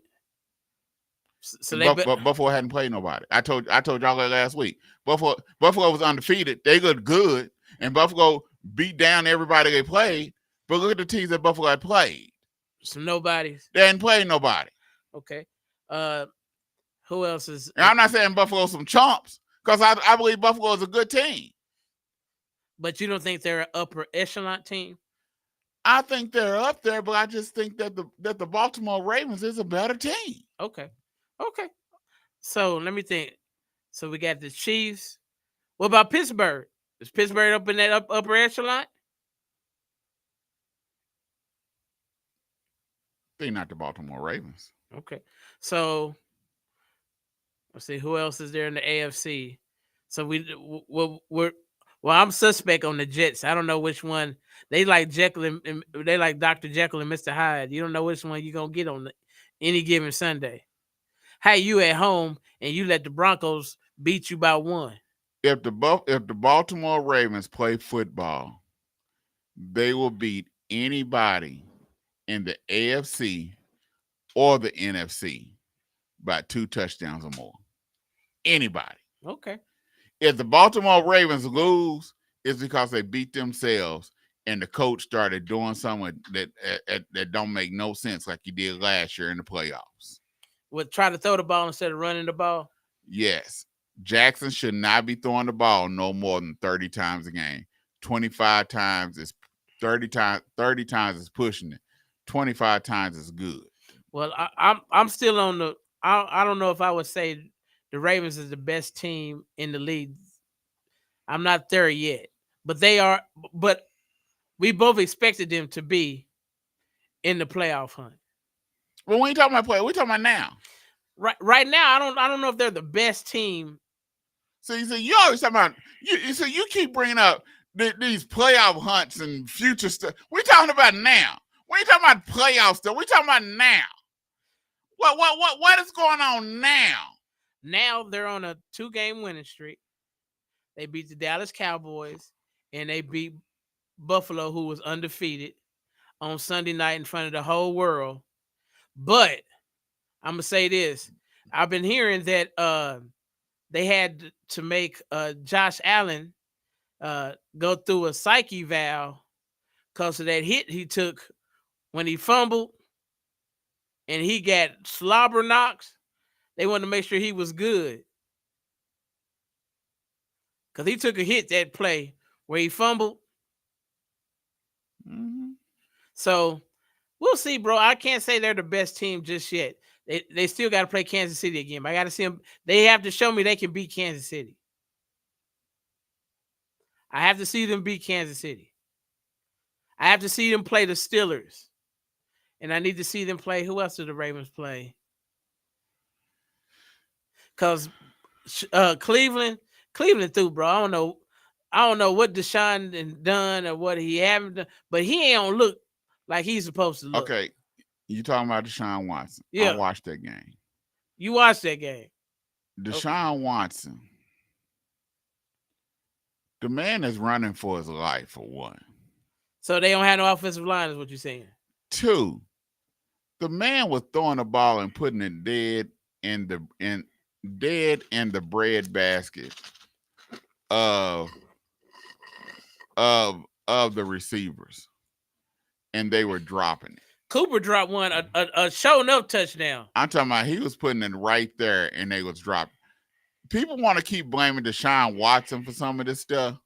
Speaker 4: So
Speaker 3: Buffalo hadn't played nobody. I told y'all that last week. Buffalo was undefeated. They looked good, and Buffalo beat down everybody they played. But look at the teams that Buffalo had played.
Speaker 4: So nobody's.
Speaker 3: They hadn't played nobody.
Speaker 4: Okay. Who else is?
Speaker 3: And I'm not saying Buffalo's some chumps, because I believe Buffalo is a good team.
Speaker 4: But you don't think they're an upper echelon team?
Speaker 3: I think they're up there, but I just think that the Baltimore Ravens is a better team.
Speaker 4: Okay. So let me think. So we got the Chiefs. What about Pittsburgh? Is Pittsburgh up in that upper echelon?
Speaker 3: They're not the Baltimore Ravens.
Speaker 4: Okay. So let's see, who else is there in the AFC? So I'm suspect on the Jets. I don't know which one. They like Jekyll and they like Dr. Jekyll and Mr. Hyde. You don't know which one you're gonna get on any given Sunday. Hey, you at home and you let the Broncos beat you by 1.
Speaker 3: If the Baltimore Ravens play football, they will beat anybody in the AFC or the NFC by 2 touchdowns or more. Anybody.
Speaker 4: Okay.
Speaker 3: If the Baltimore Ravens lose, it's because they beat themselves and the coach started doing something that don't make no sense, like he did last year in the playoffs.
Speaker 4: Would try to throw the ball instead of running the ball?
Speaker 3: Yes. Jackson should not be throwing the ball no more than 30 times a game. 25 times is 30 times is pushing it. 25 times is good.
Speaker 4: Well, I'm still on the I don't know if I would say the Ravens is the best team in the league. I'm not there yet. But they are, but we both expected them to be in the playoff hunt.
Speaker 3: Well, we ain't talking about play. We're talking about now.
Speaker 4: Right now, I don't know if they're the best team.
Speaker 3: So you always talking about you keep bringing up these playoff hunts and future stuff. We're talking about now. We ain't talking about playoff stuff. We're talking about now. What is going on now?
Speaker 4: Now they're on a 2-game winning streak. They beat the Dallas Cowboys and they beat Buffalo, who was undefeated, on Sunday night in front of the whole world. But I'm gonna say this: I've been hearing that they had to make Josh Allen go through a psyche eval because of that hit he took when he fumbled and he got slobber knocks. They wanted to make sure he was good. Because he took a hit that play where he fumbled.
Speaker 3: Mm-hmm.
Speaker 4: So we'll see, bro. I can't say they're the best team just yet. They still got to play Kansas City again. But I got to see them. They have to show me they can beat Kansas City. I have to see them beat Kansas City. I have to see them play the Steelers. And I need to see them play. Who else do the Ravens play? Because Cleveland through, bro. I don't know what Deshaun done or what he haven't done, but he ain't gonna look like he's supposed to look.
Speaker 3: Okay, you talking about Deshaun Watson?
Speaker 4: Yeah.
Speaker 3: I watched that game.
Speaker 4: You watched that game.
Speaker 3: Deshaun Watson, the man is running for his life, for one.
Speaker 4: So they don't have no offensive line, is what you're saying.
Speaker 3: 2, the man was throwing the ball and putting it dead in the bread basket of the receivers, and they were dropping it.
Speaker 4: Cooper dropped one, a show enough touchdown.
Speaker 3: I'm talking about he was putting it right there, and they was dropping. People want to keep blaming Deshaun Watson for some of this stuff.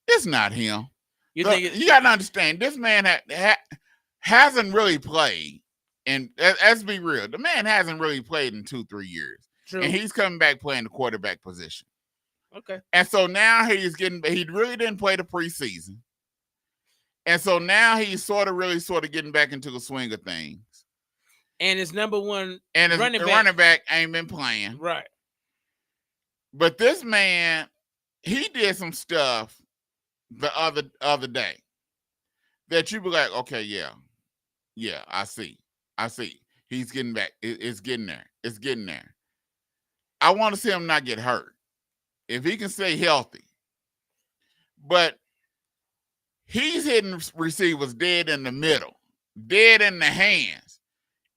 Speaker 3: It's not him. You got to understand, this man hasn't really played, and let's be real, the man hasn't really played in 2-3 years.
Speaker 4: True.
Speaker 3: And he's coming back playing the quarterback position.
Speaker 4: Okay.
Speaker 3: And so now he really didn't play the preseason. And so now he's sort of getting back into the swing of things.
Speaker 4: And his number one
Speaker 3: running back ain't been playing.
Speaker 4: Right.
Speaker 3: But this man, he did some stuff the other day that you be like, okay, yeah, I see. He's getting back. It's getting there. I want to see him not get hurt. If he can stay healthy. But he's hitting receivers dead in the middle, dead in the hands,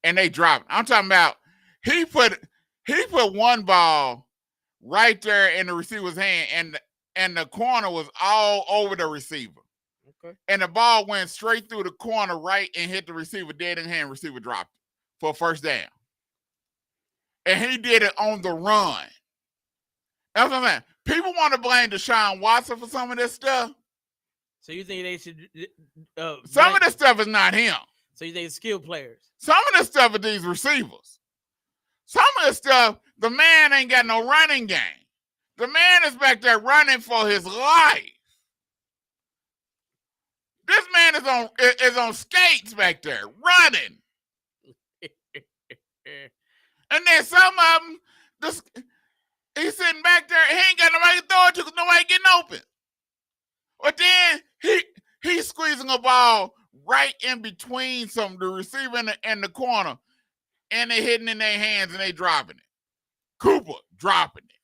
Speaker 3: and they drop it. I'm talking about he put one ball right there in the receiver's hand, and the corner was all over the receiver.
Speaker 4: Okay.
Speaker 3: And the ball went straight through the corner right and hit the receiver dead in hand. Receiver dropped it for a first down. And he did it on the run. That's what I'm saying. People want to blame Deshaun Watson for some of this stuff.
Speaker 4: So you think they should?
Speaker 3: Some of this stuff is not him.
Speaker 4: So you think it's skilled players?
Speaker 3: Some of this stuff is these receivers. Some of this stuff, the man ain't got no running game. The man is back there running for his life. This man is on skates back there running. And then some of them, he's sitting back there. He ain't got nobody to throw it to because nobody getting open. But then he's squeezing a ball right in between the receiver and the corner, and they hitting in their hands and they dropping it. Cooper dropping it.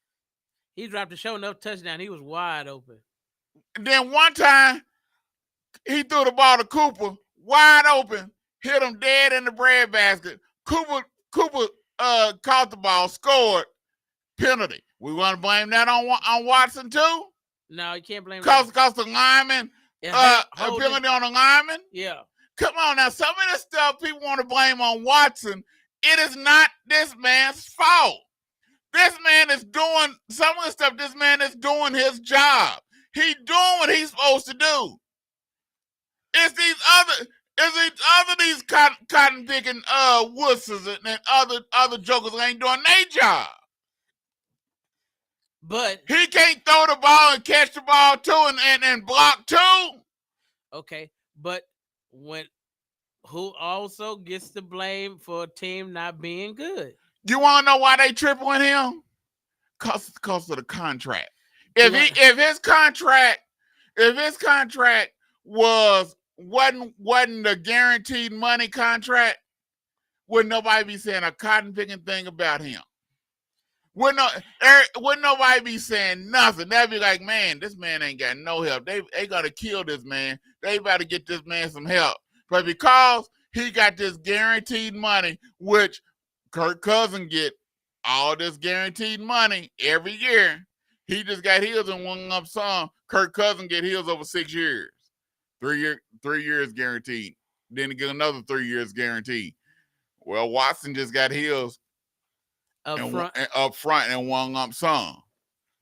Speaker 4: He dropped a show enough touchdown. He was wide open.
Speaker 3: And then one time, he threw the ball to Cooper, wide open, hit him dead in the bread basket. Cooper caught the ball, scored, penalty. We want to blame that on Watson too?
Speaker 4: No, you can't blame
Speaker 3: him. Because the lineman, penalty on the lineman?
Speaker 4: Yeah.
Speaker 3: Come on now, some of this stuff people want to blame on Watson. It is not this man's fault. This man is doing some of the stuff. This man is doing his job. He's doing what he's supposed to do. It's these cotton picking wusses and other jokers that ain't doing their job.
Speaker 4: But
Speaker 3: he can't throw the ball and catch the ball too and block too.
Speaker 4: Okay, but who also gets the blame for a team not being good?
Speaker 3: You want to know why they tripling him? Cause of the contract. If his contract wasn't the guaranteed money contract, would nobody be saying a cotton picking thing about him? Wouldn't nobody be saying nothing? They'd be like, man, this man ain't got no help. They gotta kill this man. They about to get this man some help. But because he got this guaranteed money, which Kirk Cousins get all this guaranteed money every year. He just got his in one lump sum. Kirk Cousins get his over 6 years. 3 years guaranteed. Then he get another 3 years guaranteed. Well, Watson just got his
Speaker 4: Up
Speaker 3: and
Speaker 4: front.
Speaker 3: up front and one lump sum.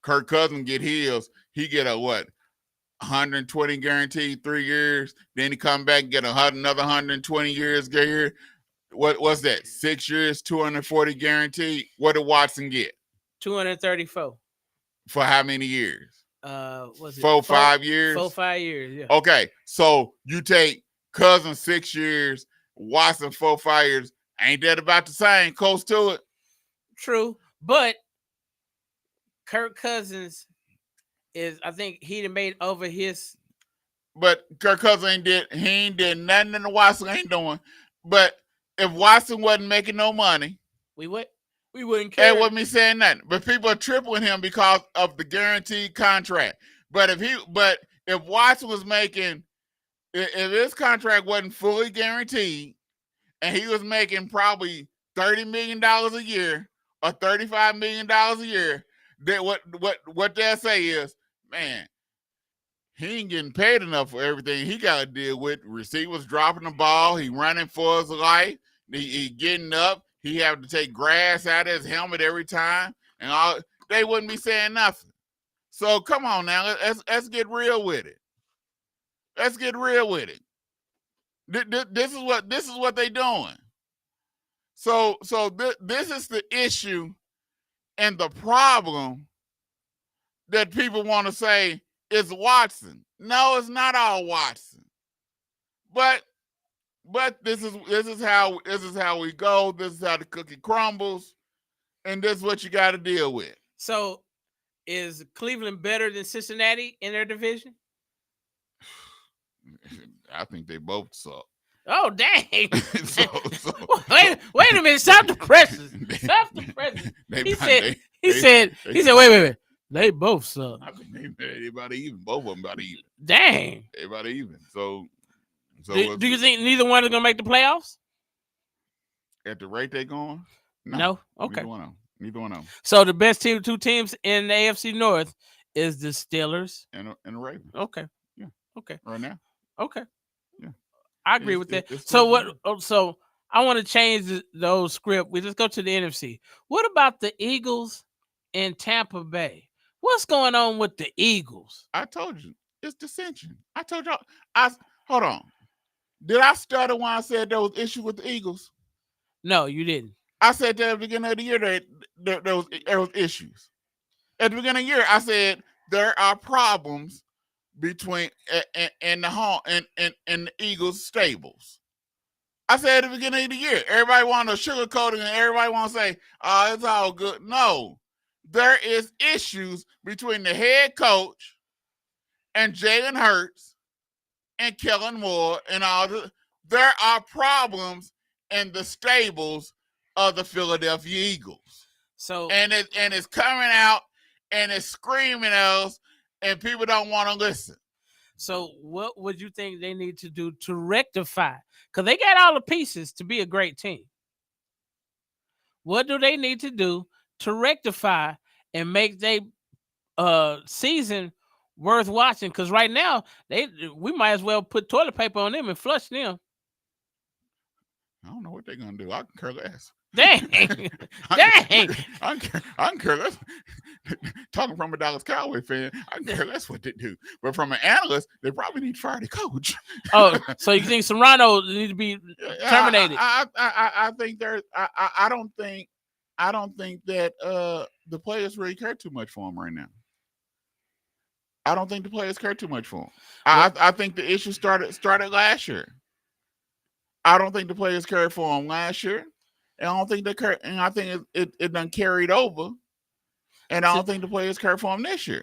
Speaker 3: Kirk Cousins get his. He get a what? 120 guaranteed 3 years. Then he come back and get another 120 years here. What's that? 6 years, 240 guaranteed. What did Watson get?
Speaker 4: 234.
Speaker 3: For how many years?
Speaker 4: Was it
Speaker 3: 5 years?
Speaker 4: 5 years, yeah.
Speaker 3: Okay, so you take Cousins 6 years, Watson 5 years. Ain't that about the same? Close to it.
Speaker 4: True, but Kirk Cousins is, I think he'd have made over his.
Speaker 3: But Kirk Cousins ain't did nothing that Watson ain't doing. But if Watson wasn't making no money,
Speaker 4: we wouldn't care.
Speaker 3: That wasn't me saying nothing. But people are tripling him because of the guaranteed contract. But if Watson was making, if his contract wasn't fully guaranteed, and he was making probably $30 million a year or $35 million a year, then what they'll say is, man, he ain't getting paid enough for everything he got to deal with. Receivers dropping the ball, he running for his life, he getting up, he having to take grass out of his helmet every time, and all. They wouldn't be saying nothing. So come on now, let's get real with it. Let's get real with it. This is what they doing. So this is the issue and the problem that people want to say is Watson. No, it's not all Watson. But this is how we go. This is how the cookie crumbles, and this is what you got to deal with.
Speaker 4: So, is Cleveland better than Cincinnati in their division?
Speaker 3: I think they both suck.
Speaker 4: Oh, dang. Wait a minute. Stop the presses. Stop the presses. He said, wait. They both suck.
Speaker 3: I think they about even. Both of them about even.
Speaker 4: Dang.
Speaker 3: They about even. So
Speaker 4: do you think neither one is going to make the playoffs?
Speaker 3: At the rate they're going?
Speaker 4: No? Okay.
Speaker 3: Neither one of them.
Speaker 4: So the best two teams in the AFC North is the Steelers
Speaker 3: and the Ravens.
Speaker 4: Okay.
Speaker 3: Yeah.
Speaker 4: Okay.
Speaker 3: Right now.
Speaker 4: Okay.
Speaker 3: Yeah.
Speaker 4: I agree with that. So I want to change the old script. We just go to the NFC. What about the Eagles in Tampa Bay? What's going on with the Eagles?
Speaker 3: I told you. It's dissension. I told y'all. Hold on. Did I stutter when I said there was issue with the Eagles?
Speaker 4: No, you didn't.
Speaker 3: I said that at the beginning of the year that there was issues. At the beginning of the year, I said there are problems between in the Eagles stables. I said at the beginning of the year, everybody want to sugarcoat it and everybody want to say, "Oh, it's all good." No, there is issues between the head coach and Jalen Hurts and Kellen Moore and all the. There are problems in the stables of the Philadelphia Eagles.
Speaker 4: So
Speaker 3: and it's coming out and it's screaming at us, and people don't want to listen.
Speaker 4: So what would you think they need to do to rectify? Because they got all the pieces to be a great team. What do they need to do to rectify and make their season worth watching? Because right now we might as well put toilet paper on them and flush them.
Speaker 3: I don't know what they're gonna do. I can care less.
Speaker 4: Dang.
Speaker 3: I can care less. Talking from a Dallas Cowboy fan, I can care less what they do. But from an analyst, they probably need to fire the coach.
Speaker 4: Oh, so you think Serrano need to be terminated?
Speaker 3: I think there. I don't think that the players really care too much for him right now. I don't think the players care too much for him. I think the issue started last year. I don't think the players cared for him last year. And I don't think they care, and I think it done carried over. And I don't think the players care for him this year.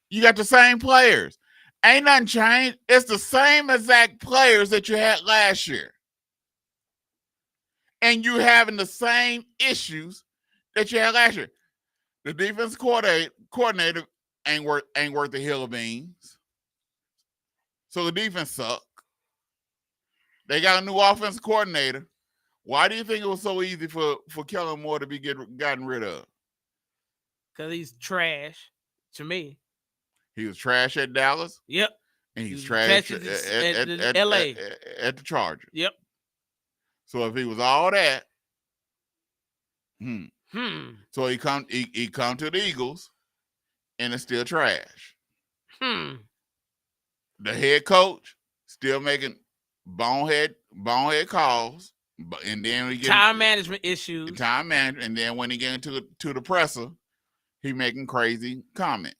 Speaker 3: You got the same players. Ain't nothing changed. It's the same exact players that you had last year. And you having the same issues that you had last year. The defense coordinator ain't worth a hill of beans. So the defense sucked. They got a new offensive coordinator. Why do you think it was so easy for Kellen Moore to be gotten rid of?
Speaker 4: Because he's trash to me.
Speaker 3: He was trash at Dallas.
Speaker 4: Yep.
Speaker 3: And he's trash at
Speaker 4: LA.
Speaker 3: At the Chargers.
Speaker 4: Yep.
Speaker 3: So if he was all that, So he come to the Eagles, and it's still trash. The head coach still making bonehead calls, and then we get
Speaker 4: time management issues.
Speaker 3: and then when he get into the presser, he making crazy comments.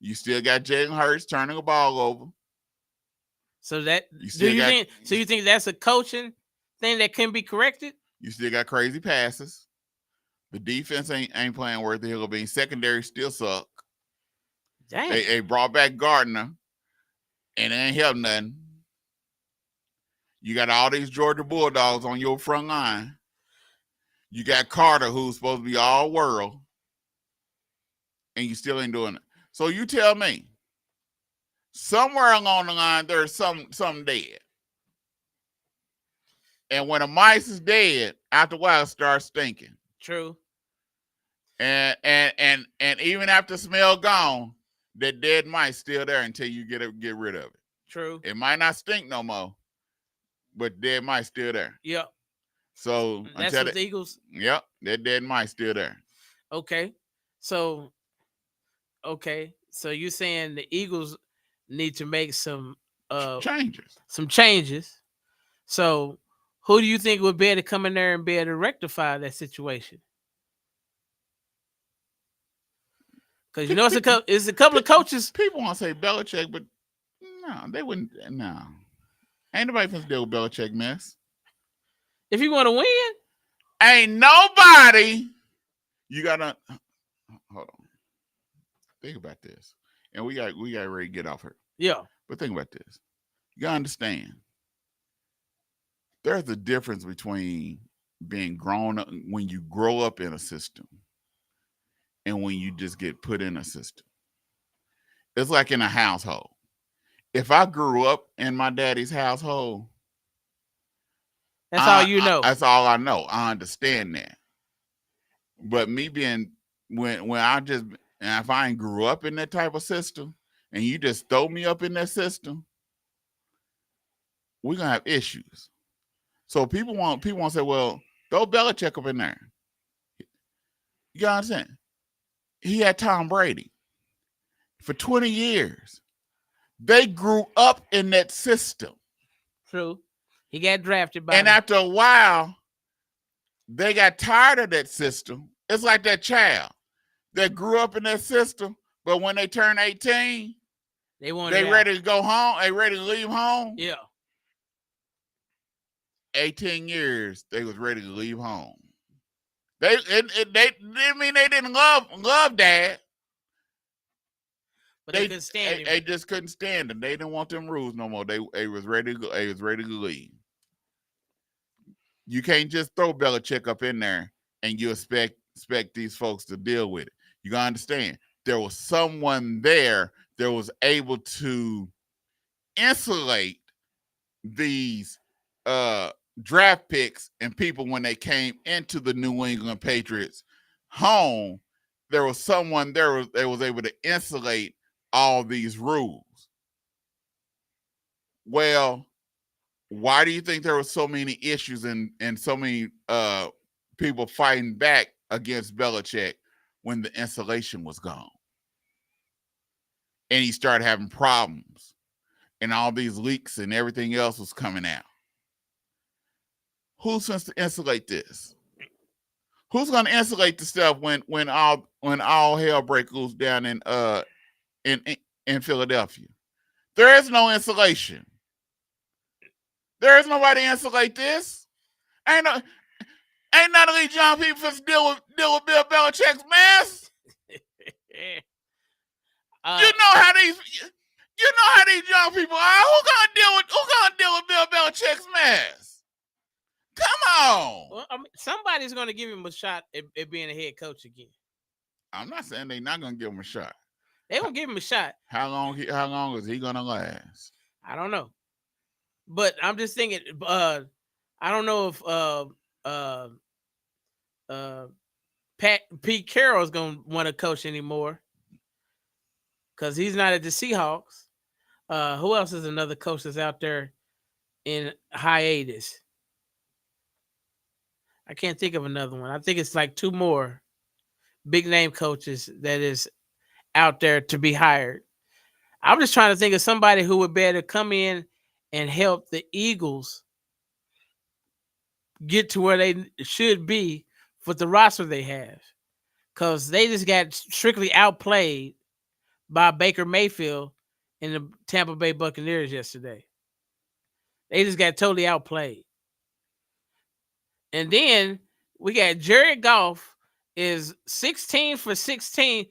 Speaker 3: You still got Jalen Hurts turning the ball over.
Speaker 4: So you think that's a coaching thing that can be corrected?
Speaker 3: You still got crazy passes. The defense ain't playing worth the hill of being. Secondary still suck.
Speaker 4: Dang.
Speaker 3: They brought back Gardner, and it ain't helped nothing. You got all these Georgia Bulldogs on your front line. You got Carter, who's supposed to be all world, and you still ain't doing it. So you tell me, somewhere along the line, there's something dead. And when a mice is dead, after a while it starts stinking.
Speaker 4: True.
Speaker 3: And even after the smell gone, that dead mice still there until you get rid of it.
Speaker 4: True.
Speaker 3: It might not stink no more, but dead mice still there.
Speaker 4: Yep.
Speaker 3: So
Speaker 4: that's what the Eagles.
Speaker 3: Yep, that dead mice still there.
Speaker 4: Okay. So you saying the Eagles need to make some changes. So who do you think would be able to come in there and be able to rectify that situation? Because it's a couple of coaches.
Speaker 3: People want to say Belichick, but no, they wouldn't. No, ain't nobody supposed to deal with Belichick mess.
Speaker 4: If you want to win,
Speaker 3: ain't nobody. You gotta hold on. Think about this, and we got ready to get off her.
Speaker 4: Yeah,
Speaker 3: but think about this. You gotta understand. There's a difference between being grown up when you grow up in a system and when you just get put in a system. It's like in a household. If I grew up in my daddy's household,
Speaker 4: that's all you know.
Speaker 3: That's all I know. I understand that. But me being when I just if I ain't grew up in that type of system and you just throw me up in that system, we're gonna have issues. So people want to say, well, throw Belichick up in there. You gotta understand? He had Tom Brady for 20 years. They grew up in that system.
Speaker 4: True. He got drafted by
Speaker 3: and after a while, they got tired of that system. It's like that child that grew up in that system, but when they turn 18, they ready to go home. They ready to leave home.
Speaker 4: Yeah.
Speaker 3: 18 years, they was ready to leave home. They didn't mean they didn't love dad.
Speaker 4: But they couldn't stand him.
Speaker 3: They just couldn't stand him. They didn't want them rules no more. They was ready to go. They was ready to leave. You can't just throw Belichick up in there and you expect these folks to deal with it. You gotta understand. There was someone there that was able to insulate these draft picks and people when they came into the New England Patriots home. There was someone there that was able to insulate all these rules. Well, why do you think there were so many issues and so many people fighting back against Belichick when the insulation was gone? And he started having problems and all these leaks and everything else was coming out. Who's supposed to insulate this? Who's going to insulate the stuff when all hell breaks loose down in Philadelphia? There is no insulation. There is nobody to insulate this. Ain't none of these young people supposed to deal with Bill Belichick's mess. You know how these young people are. Who gonna deal with Bill Belichick's mess? Come on.
Speaker 4: Well, somebody's gonna give him a shot at being a head coach again.
Speaker 3: I'm not saying they're not gonna give him a shot.
Speaker 4: They're gonna give him a shot.
Speaker 3: How long is he gonna last?
Speaker 4: I don't know. But I'm just thinking, I don't know if Pete Carroll is gonna want to coach anymore because he's not at the Seahawks. Who else is another coach that's out there in hiatus? I can't think of another one. I think it's like 2 more big name coaches that is out there to be hired. I'm just trying to think of somebody who would better come in and help the Eagles get to where they should be with the roster they have. Because they just got strictly outplayed by Baker Mayfield and the Tampa Bay Buccaneers yesterday. They just got totally outplayed. And then we got Jared Goff is 16 for 16.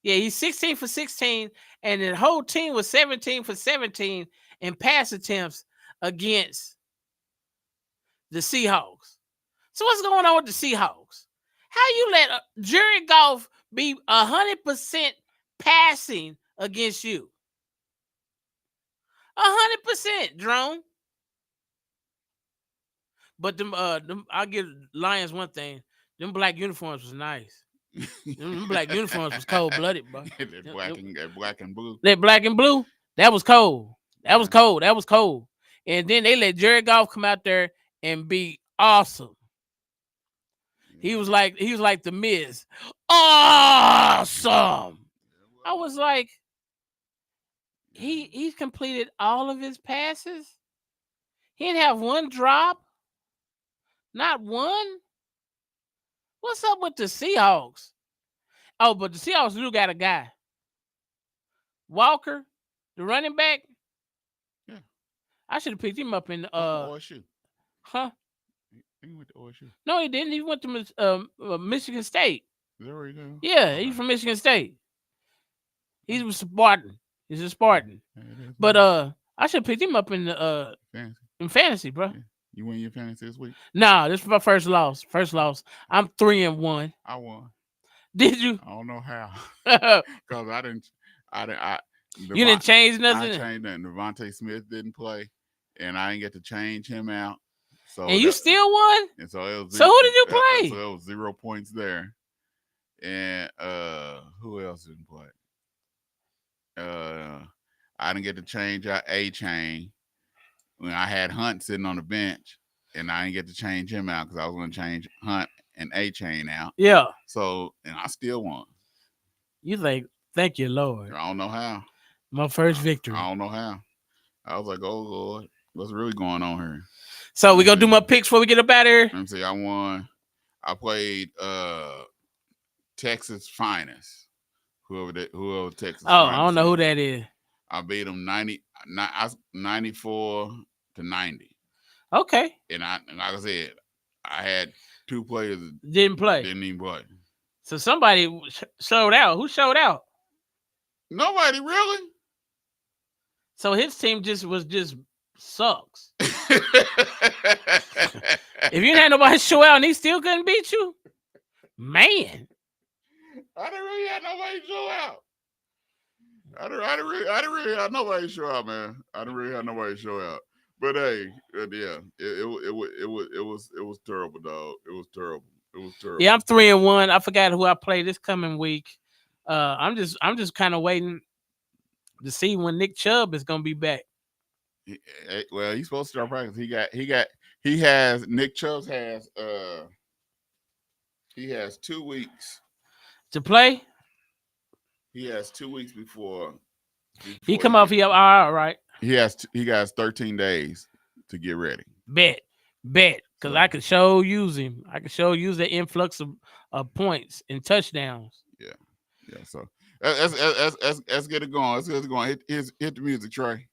Speaker 4: Yeah, he's 16 for 16, and the whole team was 17 for 17 in pass attempts against the Seahawks. So what's going on with the Seahawks? How you let Jared Goff be 100% passing against you? 100%, Drone. But them, I'll give Lions one thing. Them black uniforms was nice. Them black uniforms was cold-blooded, bro.
Speaker 3: black and blue.
Speaker 4: That black and blue, that was cold. That was cold. That was cold. And then they let Jared Goff come out there and be awesome. He was like the Miz. Awesome. I was like, he's completed all of his passes. He didn't have one drop. Not one. What's up with the Seahawks? Oh, but the Seahawks do got a guy. Walker, the running back.
Speaker 3: Yeah.
Speaker 4: I should have picked him up in
Speaker 3: OSU.
Speaker 4: Huh?
Speaker 3: He went to OSU.
Speaker 4: No, he didn't. He went to Michigan State.
Speaker 3: There we go.
Speaker 4: Yeah, he's from Michigan State. He's a Spartan. He's a Spartan. But I should have picked him up in the fantasy, bro.
Speaker 3: Yeah. You win your fantasy this week?
Speaker 4: Nah, this is my first loss. I'm 3-1.
Speaker 3: I won.
Speaker 4: Did you?
Speaker 3: I don't know how. Because I didn't.
Speaker 4: You didn't change nothing?
Speaker 3: I changed nothing. Devontae Smith didn't play, and I didn't get to change him out. So
Speaker 4: and you still won?
Speaker 3: And so it was.
Speaker 4: So who did you play?
Speaker 3: So it was 0 points there. And who else didn't play? I didn't get to change out A-Chain. When I had Hunt sitting on the bench, and I didn't get to change him out because I was going to change Hunt and A-Chain out.
Speaker 4: Yeah.
Speaker 3: So, and I still won.
Speaker 4: You like, thank you, Lord.
Speaker 3: I don't know how.
Speaker 4: My first victory.
Speaker 3: I don't know how. I was like, oh, Lord, what's really going on here?
Speaker 4: So we going to do my picks before we get up out of here?
Speaker 3: Let me see. I won. I played Texas Finest. Whoever Texas
Speaker 4: Oh,
Speaker 3: Finest
Speaker 4: I don't know
Speaker 3: is.
Speaker 4: who that is.
Speaker 3: I beat them 94 to 90.
Speaker 4: Okay.
Speaker 3: And like I said, I had 2 players that
Speaker 4: didn't play.
Speaker 3: Didn't even play.
Speaker 4: So somebody showed out. Who showed out?
Speaker 3: Nobody really.
Speaker 4: So his team just sucks. If you didn't have nobody show out and he still couldn't beat you, man.
Speaker 3: I didn't really have nobody show out. I didn't really have nobody show out, man. I didn't really have nobody show out. But hey, yeah, it was terrible, dog. It was terrible. Yeah,
Speaker 4: I'm 3-1. I forgot who I play this coming week. I'm just kind of waiting to see when Nick Chubb is gonna be back.
Speaker 3: Well, he's supposed to start practice. Nick Chubb has 2 weeks
Speaker 4: to play.
Speaker 3: He has 2 weeks before
Speaker 4: he come off. All right.
Speaker 3: He has 13 days to get ready.
Speaker 4: Bet, because I could show use him. I could show use the influx of points and touchdowns.
Speaker 3: Yeah. So let's get it going. Let's get it going. Hit the music, Trey.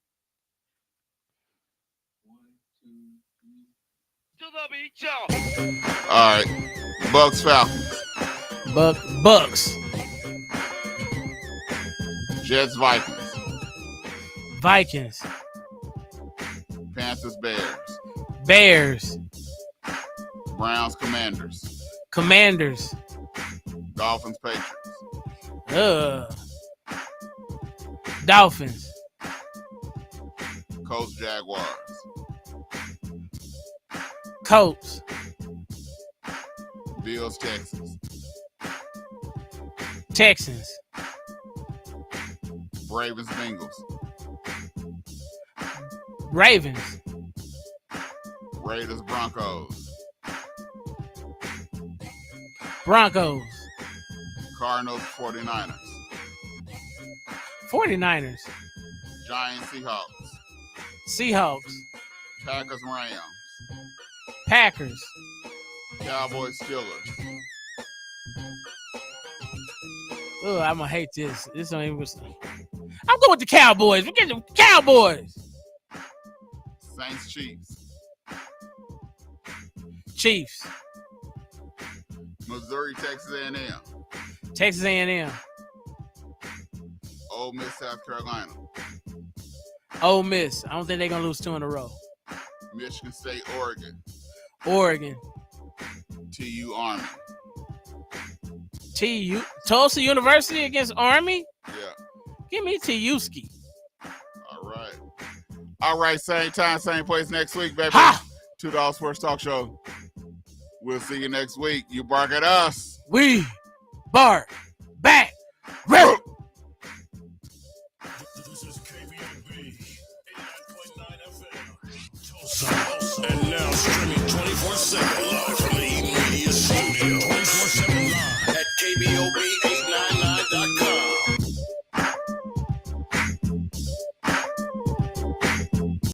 Speaker 3: All right, Bucks Falcons.
Speaker 4: Bucks.
Speaker 3: Jets Vikings.
Speaker 4: Vikings.
Speaker 3: Panthers Bears.
Speaker 4: Bears.
Speaker 3: Browns Commanders.
Speaker 4: Commanders.
Speaker 3: Dolphins Patriots.
Speaker 4: Dolphins.
Speaker 3: Colts Jaguars.
Speaker 4: Colts.
Speaker 3: Bills Texans.
Speaker 4: Texans.
Speaker 3: Ravens Bengals.
Speaker 4: Ravens.
Speaker 3: Raiders Broncos.
Speaker 4: Broncos.
Speaker 3: Cardinals, 49ers.
Speaker 4: 49ers.
Speaker 3: Giants, Seahawks.
Speaker 4: Seahawks.
Speaker 3: Packers, Rams.
Speaker 4: Packers.
Speaker 3: Cowboys, Steelers.
Speaker 4: Oh, I'm gonna hate this. This don't even. I'm going with the Cowboys. We get the Cowboys.
Speaker 3: Saints, Chiefs.
Speaker 4: Chiefs.
Speaker 3: Missouri, Texas A&M.
Speaker 4: Texas A&M.
Speaker 3: Ole Miss, South Carolina.
Speaker 4: Ole Miss. I don't think they're gonna lose 2 in a row.
Speaker 3: Michigan State, Oregon.
Speaker 4: Oregon.
Speaker 3: TU, Army.
Speaker 4: TU. Tulsa University against Army.
Speaker 3: Yeah.
Speaker 4: Give me TU-ski.
Speaker 3: All right. All right. Same time, same place next week, baby.
Speaker 4: Ha!
Speaker 3: 2Dawgs Sports Talk Show. We'll see you next week. You bark at us.
Speaker 4: We bark back. Root.
Speaker 1: This is KBOB 89.9 FM. Tulsa. And now